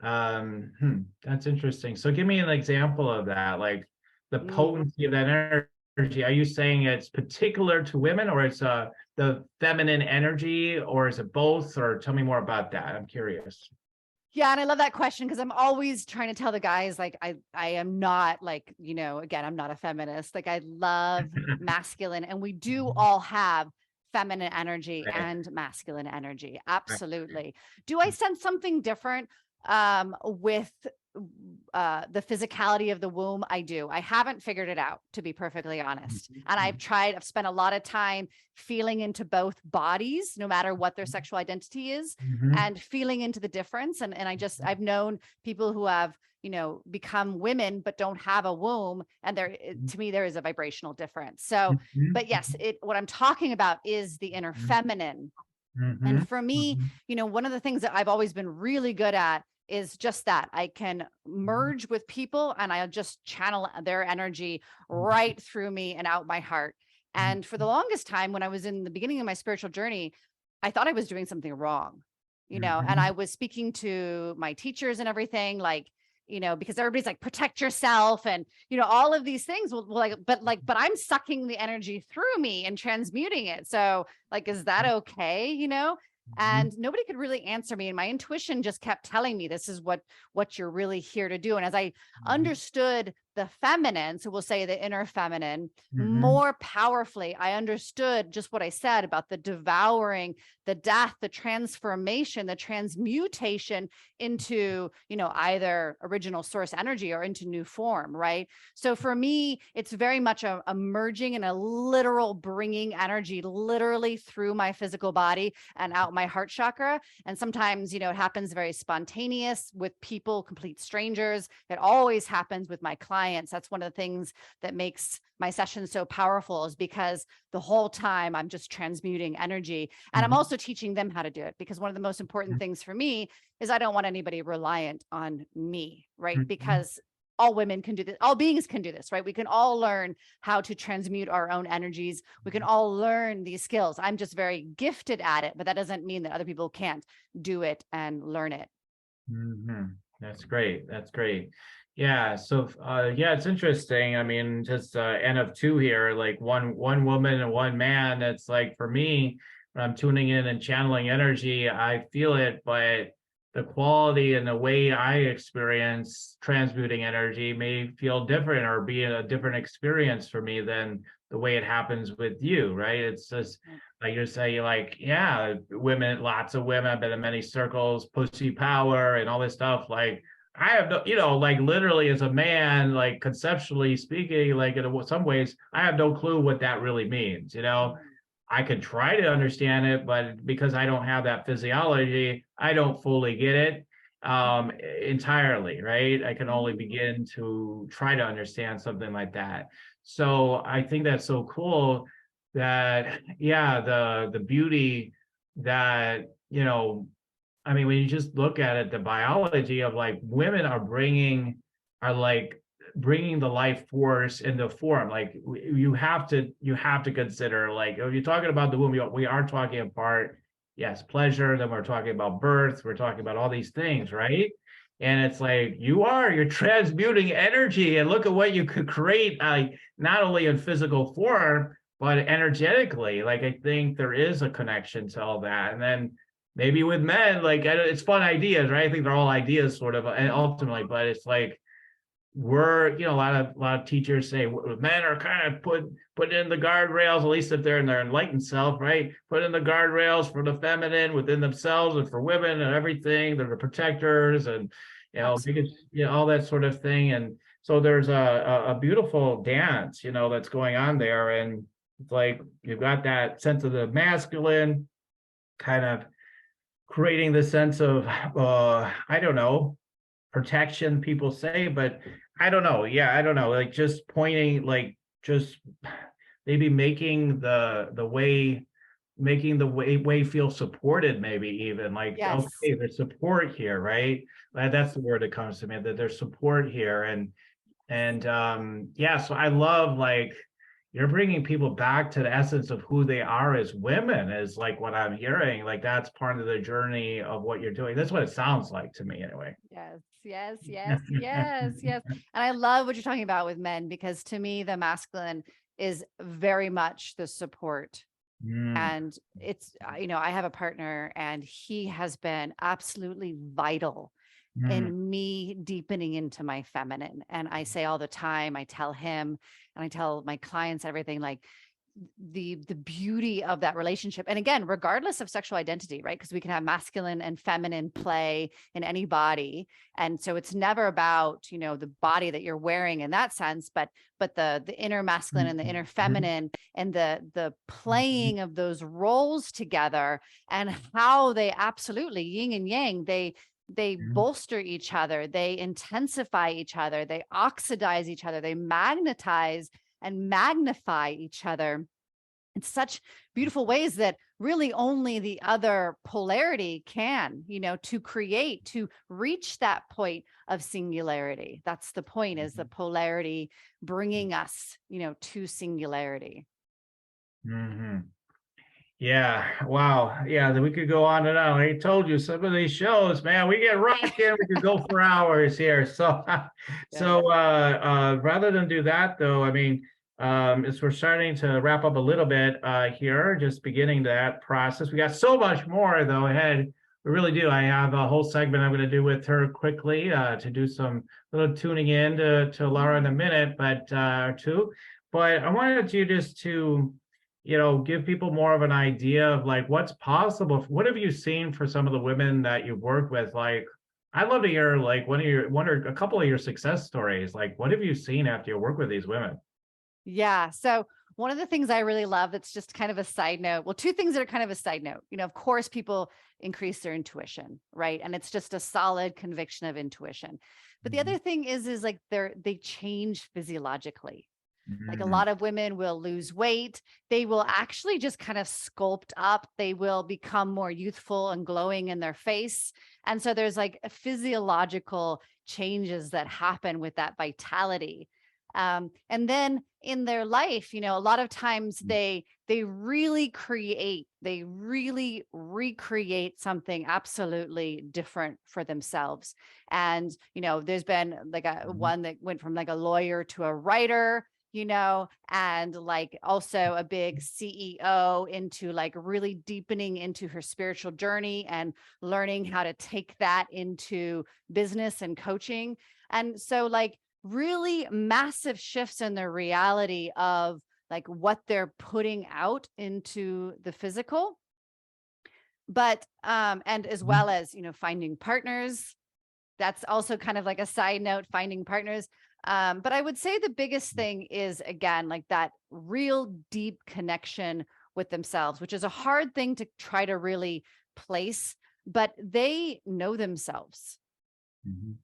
that's interesting. So, give me an example of that, like the Mm. potency of that energy. Are you saying it's particular to women, or it's the feminine energy, or is it both? Or tell me more about that. I'm curious. Yeah, and I love that question because I'm always trying to tell the guys like I am not like, again, I'm not a feminist. Like I love masculine and we do Mhm. all have feminine energy Right. and masculine energy. Right. Absolutely. Do I sense something different with the physicality of the womb, I do. I haven't figured it out, to be perfectly honest. And I've spent a lot of time feeling into both bodies, no matter what their sexual identity is, and feeling into the difference. And I've known people who have, become women, but don't have a womb. And to me, there is a vibrational difference. So, but yes, what I'm talking about is the inner feminine. And for me, one of the things that I've always been really good at is just that I can merge with people and I'll just channel their energy right through me and out my heart. And for the longest time, when I was in the beginning of my spiritual journey, I thought I was doing something wrong, and I was speaking to my teachers and everything, like, because everybody's like, protect yourself and, all of these things but I'm sucking the energy through me and transmuting it. So like, is that okay? And nobody could really answer me. And my intuition just kept telling me, this is what you're really here to do. And as I understood the feminine, so we'll say the inner feminine, more powerfully, I understood just what I said about the devouring, the death, the transformation, the transmutation into, either original source energy or into new form, right? So for me, it's very much a merging and a literal bringing energy literally through my physical body and out my heart chakra. And sometimes, it happens very spontaneous with people, complete strangers. It always happens with my clients. That's one of the things that makes my sessions so powerful, is because the whole time I'm just transmuting energy. And I'm also teaching them how to do it, because one of the most important things for me is I don't want anybody reliant on me, right? Because all women can do this. All beings can do this, right? We can all learn how to transmute our own energies. We can all learn these skills. I'm just very gifted at it, but that doesn't mean that other people can't do it and learn it. That's great. That's great. Yeah. So, yeah, it's interesting. I mean, just N of two here, like one woman and one man. It's like, for me, when I'm tuning in and channeling energy, I feel it, but the quality and the way I experience transmuting energy may feel different or be a different experience for me than the way it happens with you, right? It's just like you say, like, yeah, women, lots of women, I've been in many circles, pussy power and all this stuff. Like, I have no, like, literally as a man, like, conceptually speaking, like, in some ways, I have no clue what that really means. I could try to understand it, but because I don't have that physiology, I don't fully get it entirely, right? I can only begin to try to understand something like that. So I think that's so cool that, yeah, the beauty that, I mean, when you just look at it, the biology of, like, women are like bringing the life force into form. Like, you have to consider, like, if you're talking about the womb, we are talking about, yes, pleasure, then we're talking about birth, we're talking about all these things, right? And it's like, you're transmuting energy, and look at what you could create, like, not only in physical form but energetically. Like, I think there is a connection to all that. And then maybe with men, like, it's fun ideas, right? I think they're all ideas, sort of, and ultimately, but it's like, a lot of teachers say men are kind of put in the guardrails, at least if they're in their enlightened self, right? Put in the guardrails for the feminine within themselves, and for women and everything. They're the protectors, and because, all that sort of thing. And so there's a beautiful dance, that's going on there. And it's like, you've got that sense of the masculine kind of creating the sense of I don't know, protection, people say, but I don't know. Yeah, I don't know. Like, just pointing, like, just maybe making the way feel supported, maybe even like, Yes. okay, there's support here, right? That's the word that comes to me, that there's support here. And yeah, so I love, like, you're bringing people back to the essence of who they are as women, is like what I'm hearing. Like, that's part of the journey of what you're doing. That's what it sounds like to me, anyway. Yes. And I love what you're talking about with men, because to me, the masculine is very much the support. And it's, I have a partner, and he has been absolutely vital in me deepening into my feminine. And I say all the time, I tell him and I tell my clients everything, like, the beauty of that relationship. And again, regardless of sexual identity, right? Because we can have masculine and feminine play in any body. And so it's never about, the body that you're wearing in that sense, but the inner masculine and the inner feminine, and the playing of those roles together, and how they absolutely yin and yang, they bolster each other, they intensify each other, they oxidize each other, they magnetize and magnify each other in such beautiful ways that really only the other polarity can, to reach that point of singularity. That's the point, is the polarity bringing us, to singularity. Mm-hmm. Yeah. Wow. Yeah. Then we could go on and on. I told you some of these shows, man, we get rocking. We could go for hours here. So, rather than do that, though, I mean, as we're starting to wrap up a little bit here, just beginning that process. We got so much more though ahead. We really do. I have a whole segment I'm going to do with her quickly to do some little tuning in to Alara in a minute, but or two. But I wanted you just to give people more of an idea of like what's possible. What have you seen for some of the women that you've worked with? Like, I'd love to hear like one or a couple of your success stories. Like, what have you seen after you work with these women? Yeah. So one of the things I really love, that's just kind of a side note. Well, two things that are kind of a side note. Of course, people increase their intuition, right? And it's just a solid conviction of intuition. But the other thing is like they change physiologically. Like a lot of women will lose weight. They will actually just kind of sculpt up. They will become more youthful and glowing in their face. And so there's like a physiological changes that happen with that vitality. And then in their life, a lot of times they really recreate something absolutely different for themselves. And, there's been like one that went from like a lawyer to a writer, and like also a big CEO, into like really deepening into her spiritual journey and learning how to take that into business and coaching. And so like really massive shifts in their reality of like what they're putting out into the physical. But and as well as, finding partners. That's also kind of like a side note, finding partners. But I would say the biggest thing is, again, like that real deep connection with themselves, which is a hard thing to try to really place, but they know themselves.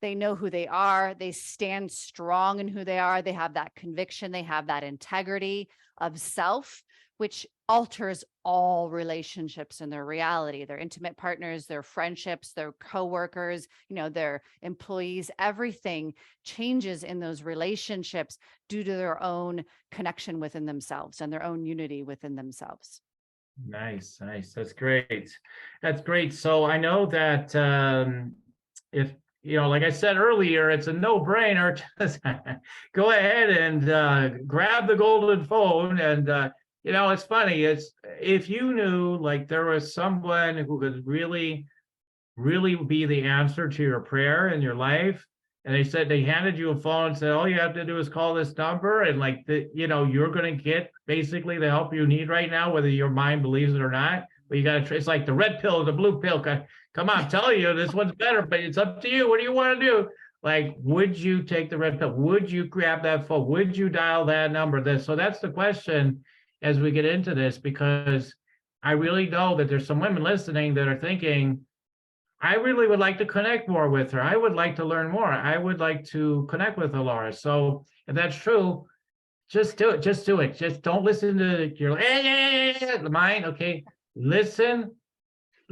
They know who they are. They stand strong in who they are. They have that conviction. They have that integrity of self, which alters all relationships in their reality, their intimate partners, their friendships, their coworkers, their employees. Everything changes in those relationships due to their own connection within themselves and their own unity within themselves. Nice. That's great. That's great. So I know that if like I said earlier, it's a no-brainer. Just go ahead and grab the golden phone. And it's funny. It's if you knew like there was someone who could really, really be the answer to your prayer in your life, and they handed you a phone and said, all you have to do is call this number, and like you're going to get basically the help you need right now, whether your mind believes it or not. But you got to, it's like the red pill or the blue pill. Come on, I'm telling you, this one's better, but it's up to you. What do you want to do? Like, would you take the red pill? Would you grab that phone? Would you dial that number? So that's the question as we get into this, because I really know that there's some women listening that are thinking, I really would like to connect more with her. I would like to learn more. I would like to connect with Alara. So if that's true, just do it. Just do it. Just don't listen to your the mind. Okay. Listen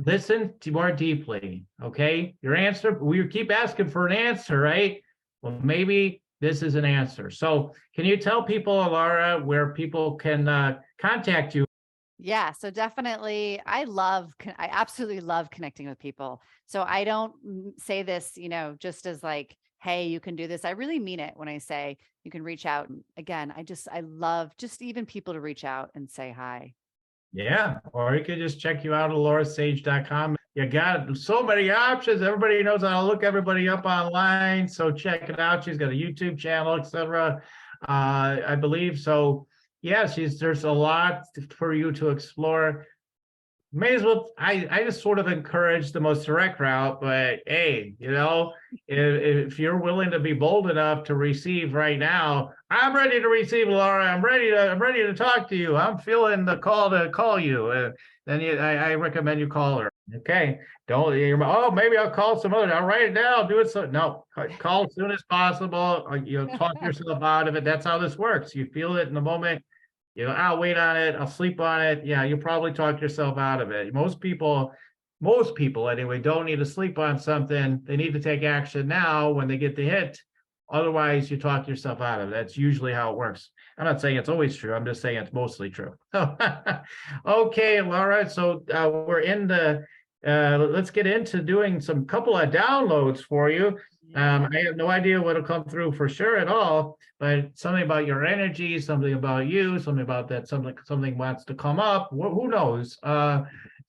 to more deeply. Okay. Your answer, we keep asking for an answer, right? Well, maybe this is an answer. So can you tell people, Alara, where people can contact you? Yeah, so definitely I absolutely love connecting with people. So I don't say this, just as like, hey, you can do this. I really mean it when I say you can reach out. And again, I love just even people to reach out and say hi. Yeah, or you could just check you out at alarasage.com. You got so many options. Everybody knows how to look everybody up online. So check it out. She's got a YouTube channel, etc. I believe so. yes, there's a lot for you to explore. May as well, I just sort of encourage the most direct route, but hey, if you're willing to be bold enough to receive right now, I'm ready to receive, Laura. I'm ready to talk to you. I'm feeling the call to call you. Then I recommend you call her. Okay. Don't, oh, maybe I'll call some other, I'll write it down, do it. So no, call as soon as possible. Talk yourself out of it. That's how this works. You feel it in the moment. I'll wait on it, I'll sleep on it. Yeah, you'll probably talk yourself out of it. Most people anyway, don't need to sleep on something. They need to take action now when they get the hit. Otherwise, you talk yourself out of it. That's usually how it works. I'm not saying it's always true. I'm just saying it's mostly true. Okay, Laura. So we're in the, let's get into doing some couple of downloads for you. I have no idea what'll come through for sure at all, but something about your energy, something about you, something about that, something wants to come up. Who knows? So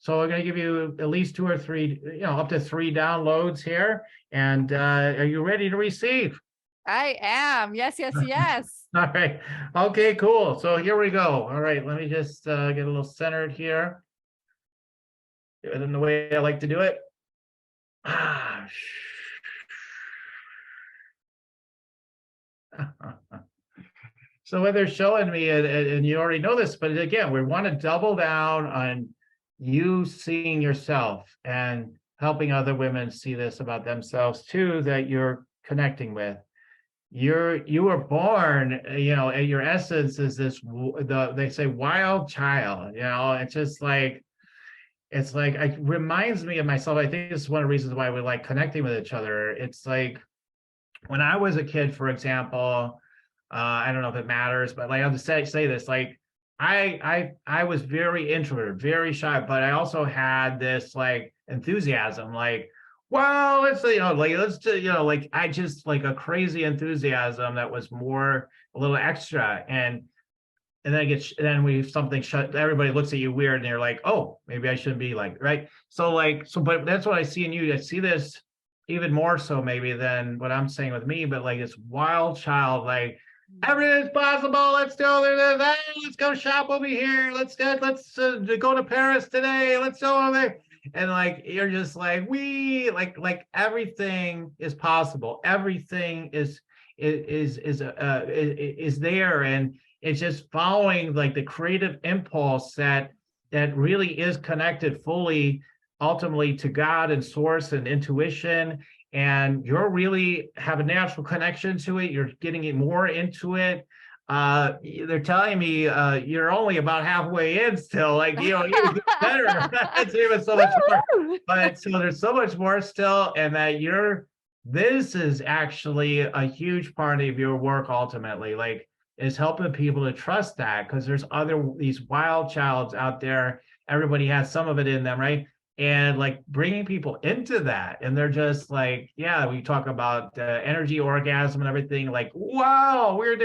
we're going to give you at least 2 or 3, up to 3 downloads here. And are you ready to receive? I am. Yes, yes, yes. All right. Okay, cool. So here we go. All right. Let me just get a little centered here. Do it in the way I like to do it. So what they're showing me, and you already know this, but again, we want to double down on you seeing yourself and helping other women see this about themselves too, that you're connecting with. You were born, and your essence is this, they say wild child, it's just like, it reminds me of myself. I think this is one of the reasons why we like connecting with each other. It's like when I was a kid, for example, I don't know if it matters, but like I'll just say this, like I was very introverted, very shy, but I also had this like enthusiasm, like, well, let's do, like I just like a crazy enthusiasm that was more a little extra. And then we something shut, everybody looks at you weird and you're like, oh, maybe I shouldn't be like, right. But that's what I see in you. I see this even more so maybe than what I'm saying with me, but like this wild child, like everything's possible. Let's do it. Let's go shop over here. Let's go to Paris today. Let's go over there. And like you're just like like everything is possible. Everything is there, and it's just following like the creative impulse that really is connected fully, ultimately to God and source and intuition. And you're really have a natural connection to it. You're getting it more into it. They're telling me you're only about halfway in still, like, even better. It's even so much more, but so there's so much more still. And that this is actually a huge part of your work ultimately, like is helping people to trust that, because there's these wild childs out there. Everybody has some of it in them, right? And like bringing people into that, and they're just like, yeah, we talk about energy orgasm and everything, like, wow, we're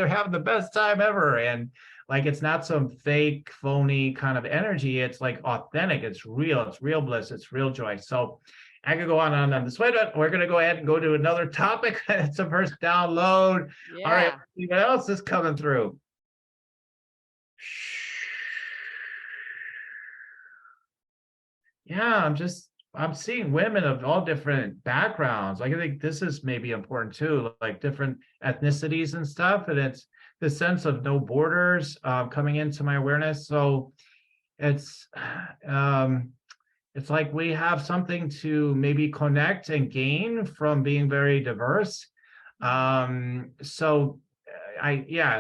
having the best time ever. And like it's not some fake phony kind of energy, it's like authentic, it's real bliss, it's real joy. So I could go on this way, but we're going to go ahead and go to another topic. It's the first download. Yeah. All right, let's see what else is coming through. Yeah, I'm seeing women of all different backgrounds. Like I think this is maybe important too, like different ethnicities and stuff. And it's the sense of no borders coming into my awareness. So it's like we have something to maybe connect and gain from being very diverse. So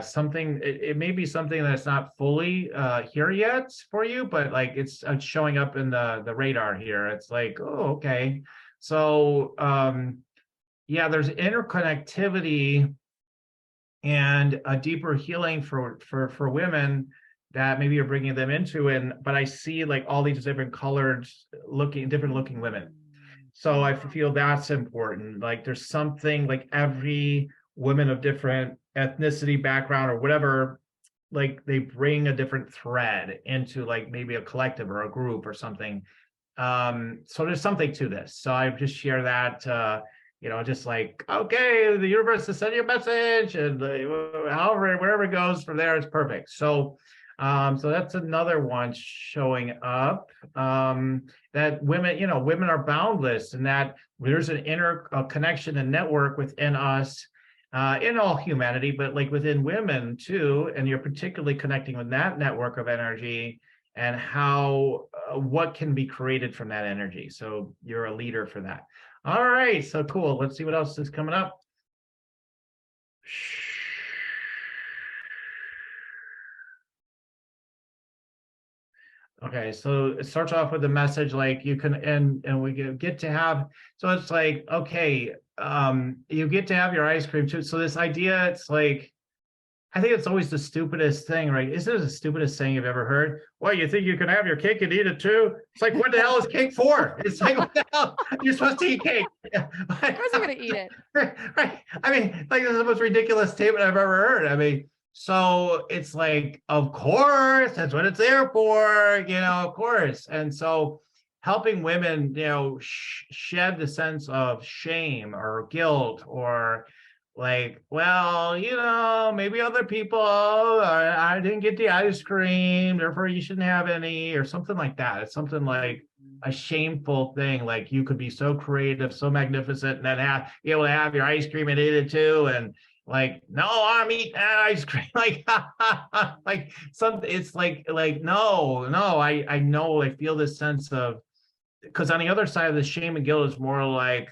something, it may be something that's not fully here yet for you, but like it's showing up in the radar here. It's like, oh, okay. So there's interconnectivity and a deeper healing for women that maybe you're bringing them into. But I see like all these different different looking women. So I feel that's important. Like there's something like every woman of different ethnicity, background, or whatever, like they bring a different thread into like maybe a collective or a group or something. So there's something to this. So I just share that just like, okay, the universe is sending you a message, and however, wherever it goes from there, it's perfect. So, so that's another one showing up. That women are boundless, and that there's an inner connection and network within us, in all humanity, but like within women too. And you're particularly connecting with that network of energy and how what can be created from that energy. So you're a leader for that. All right, so cool. Let's see what else is coming up. Okay, so it starts off with a message like you can, and we get to have, so it's like, okay, you get to have your ice cream too. So this idea, it's like, I think it's always the stupidest thing, right? Isn't it the stupidest thing you've ever heard? Well, you think you can have your cake and eat it too? It's like, what the hell is cake for? It's like, what the hell? You're supposed to eat cake. Of course I'm gonna eat it. Right. I mean, like, this is the most ridiculous statement I've ever heard. I mean, so it's like, of course, that's what it's there for, of course. And so helping women, shed the sense of shame or guilt, or like, well, maybe other people, I didn't get the ice cream, therefore you shouldn't have any, or something like that. It's something like a shameful thing. Like, you could be so creative, so magnificent, and then be able to have your ice cream and eat it too. And like, no, I'm eating that ice cream. Like, like something, it's like, no, I know, I feel this sense of, because on the other side of the shame and guilt is more like,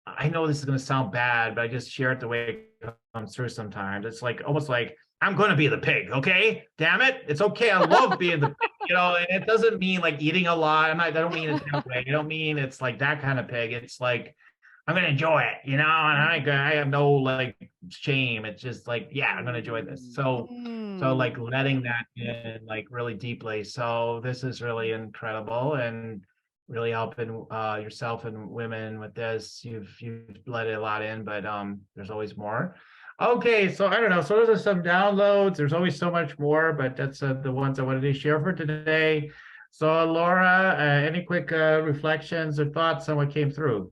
I know this is going to sound bad, but I just share it the way it comes through sometimes. It's like, almost like, I'm going to be the pig. Okay. Damn it. It's okay. I love being the pig, and it doesn't mean like eating a lot. I don't mean it that way. I don't mean it's like that kind of pig. It's like, I'm going to enjoy it, and I have no like shame. It's just like, yeah, I'm going to enjoy this. So like letting that in like really deeply. So this is really incredible, and really helping yourself and women with this. You've let it a lot in, but there's always more. Okay, so I don't know. So those are some downloads. There's always so much more, but that's the ones I wanted to share for today. So Laura, any quick reflections or thoughts on what came through?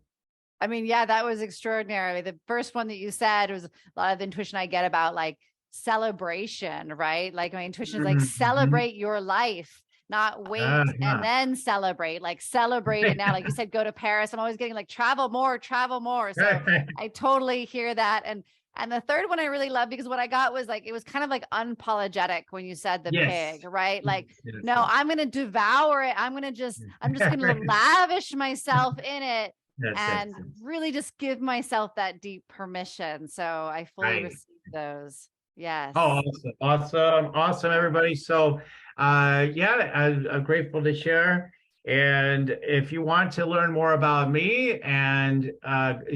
I mean, yeah, that was extraordinary. The first one that you said was a lot of the intuition I get about like celebration, right? Like my intuition is like, celebrate your life, not wait and then celebrate, like celebrate it now. Like you said, go to Paris. I'm always getting like travel more. So I totally hear that. And the third one I really love, because what I got was like, it was kind of like unapologetic when you said the pig, right? Like, no, I'm going to devour it. I'm just going to lavish myself in it. And really just give myself that deep permission. So I fully receive those. Yes. Oh, awesome, everybody. So, I'm grateful to share. And if you want to learn more about me, and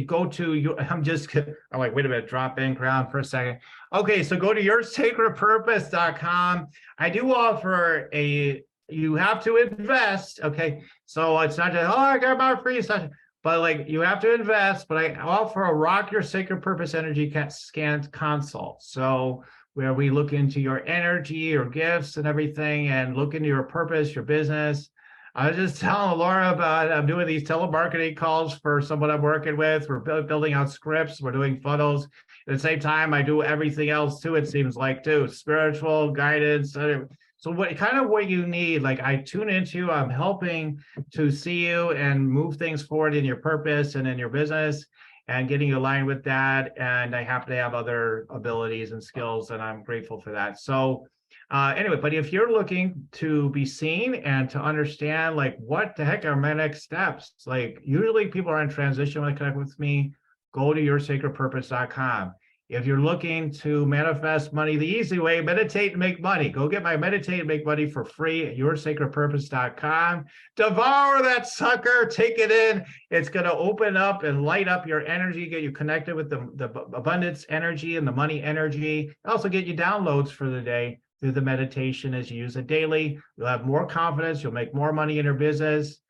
go to you, I'm like, wait a minute, drop in ground for a second. Okay, so go to yoursacredpurpose.com. I do offer you have to invest. Okay, so it's not just, I got my free session. But like, you have to invest, but I offer a Rock Your Sacred Purpose Energy Scan consult. So where we look into your energy, your gifts and everything, and look into your purpose, your business. I was just telling Laura about, I'm doing these telemarketing calls for someone I'm working with. We're building out scripts. We're doing funnels. At the same time, I do everything else too, it seems like too. Spiritual guidance. So what you need, like I tune into, I'm helping to see you and move things forward in your purpose and in your business, and getting you aligned with that. And I happen to have other abilities and skills, and I'm grateful for that. So anyway, but if you're looking to be seen and to understand like what the heck are my next steps, like usually people are in transition when they connect with me, go to yoursacredpurpose.com. If you're looking to manifest money the easy way, meditate and make money. Go get my Meditate and Make Money for free at yoursacredpurpose.com. Devour that sucker, take it in. It's going to open up and light up your energy, get you connected with the abundance energy and the money energy. Also get you downloads for the day through the meditation as you use it daily. You'll have more confidence. You'll make more money in your business.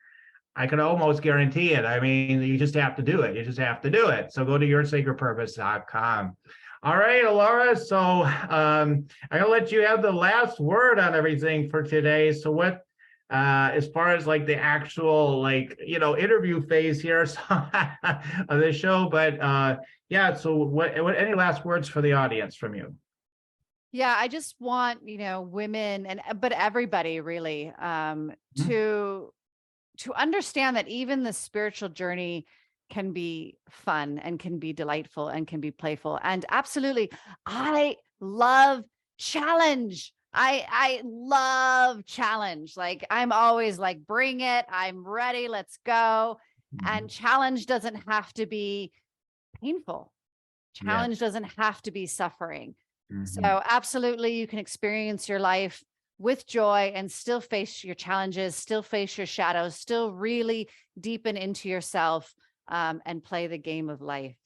I can almost guarantee it. I mean, you just have to do it. You just have to do it. So go to yoursacredpurpose.com. All right, Alara. So I'm going to let you have the last word on everything for today. So what as far as like the actual interview phase here of the show. But yeah, so what any last words for the audience from you? Yeah, I just want, women but everybody really, to understand that even the spiritual journey can be fun and can be delightful and can be playful. And absolutely, I love challenge. I love challenge. Like, I'm always like, bring it. I'm ready. Let's go. And challenge doesn't have to be painful. Challenge doesn't have to be suffering. So absolutely, you can experience your life with joy and still face your challenges, still face your shadows, still really deepen into yourself, and play the game of life.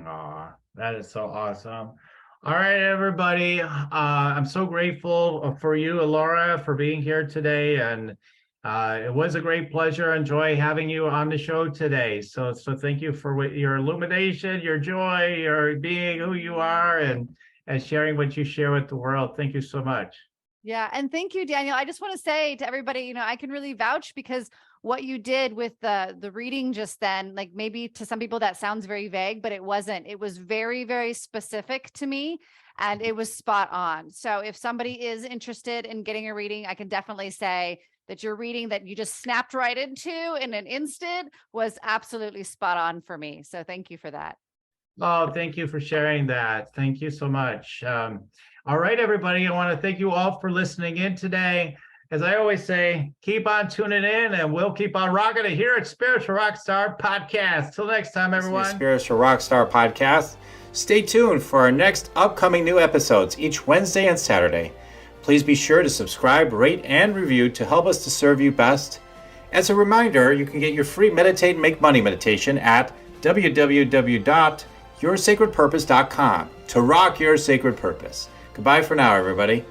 Aw, that is so awesome. All right, everybody. I'm so grateful for you, Alara, for being here today. And it was a great pleasure and joy having you on the show today. So thank you for your illumination, your joy, your being who you are, and sharing what you share with the world. Thank you so much. Yeah. And thank you, Daniel. I just want to say to everybody, I can really vouch, because what you did with the reading just then, like, maybe to some people that sounds very vague, but it wasn't. It was very, very specific to me, and it was spot on. So if somebody is interested in getting a reading, I can definitely say that your reading that you just snapped right into in an instant was absolutely spot on for me. So thank you for that. Oh, thank you for sharing that. Thank you so much. All right, everybody. I want to thank you all for listening in today. As I always say, keep on tuning in, and we'll keep on rocking it here at Spiritual Rockstar Podcast. Till next time, everyone. Spiritual Rockstar Podcast. Stay tuned for our next upcoming new episodes each Wednesday and Saturday. Please be sure to subscribe, rate, and review to help us to serve you best. As a reminder, you can get your free Meditate and Make Money meditation at www.yoursacredpurpose.com to rock your sacred purpose. Goodbye for now, everybody.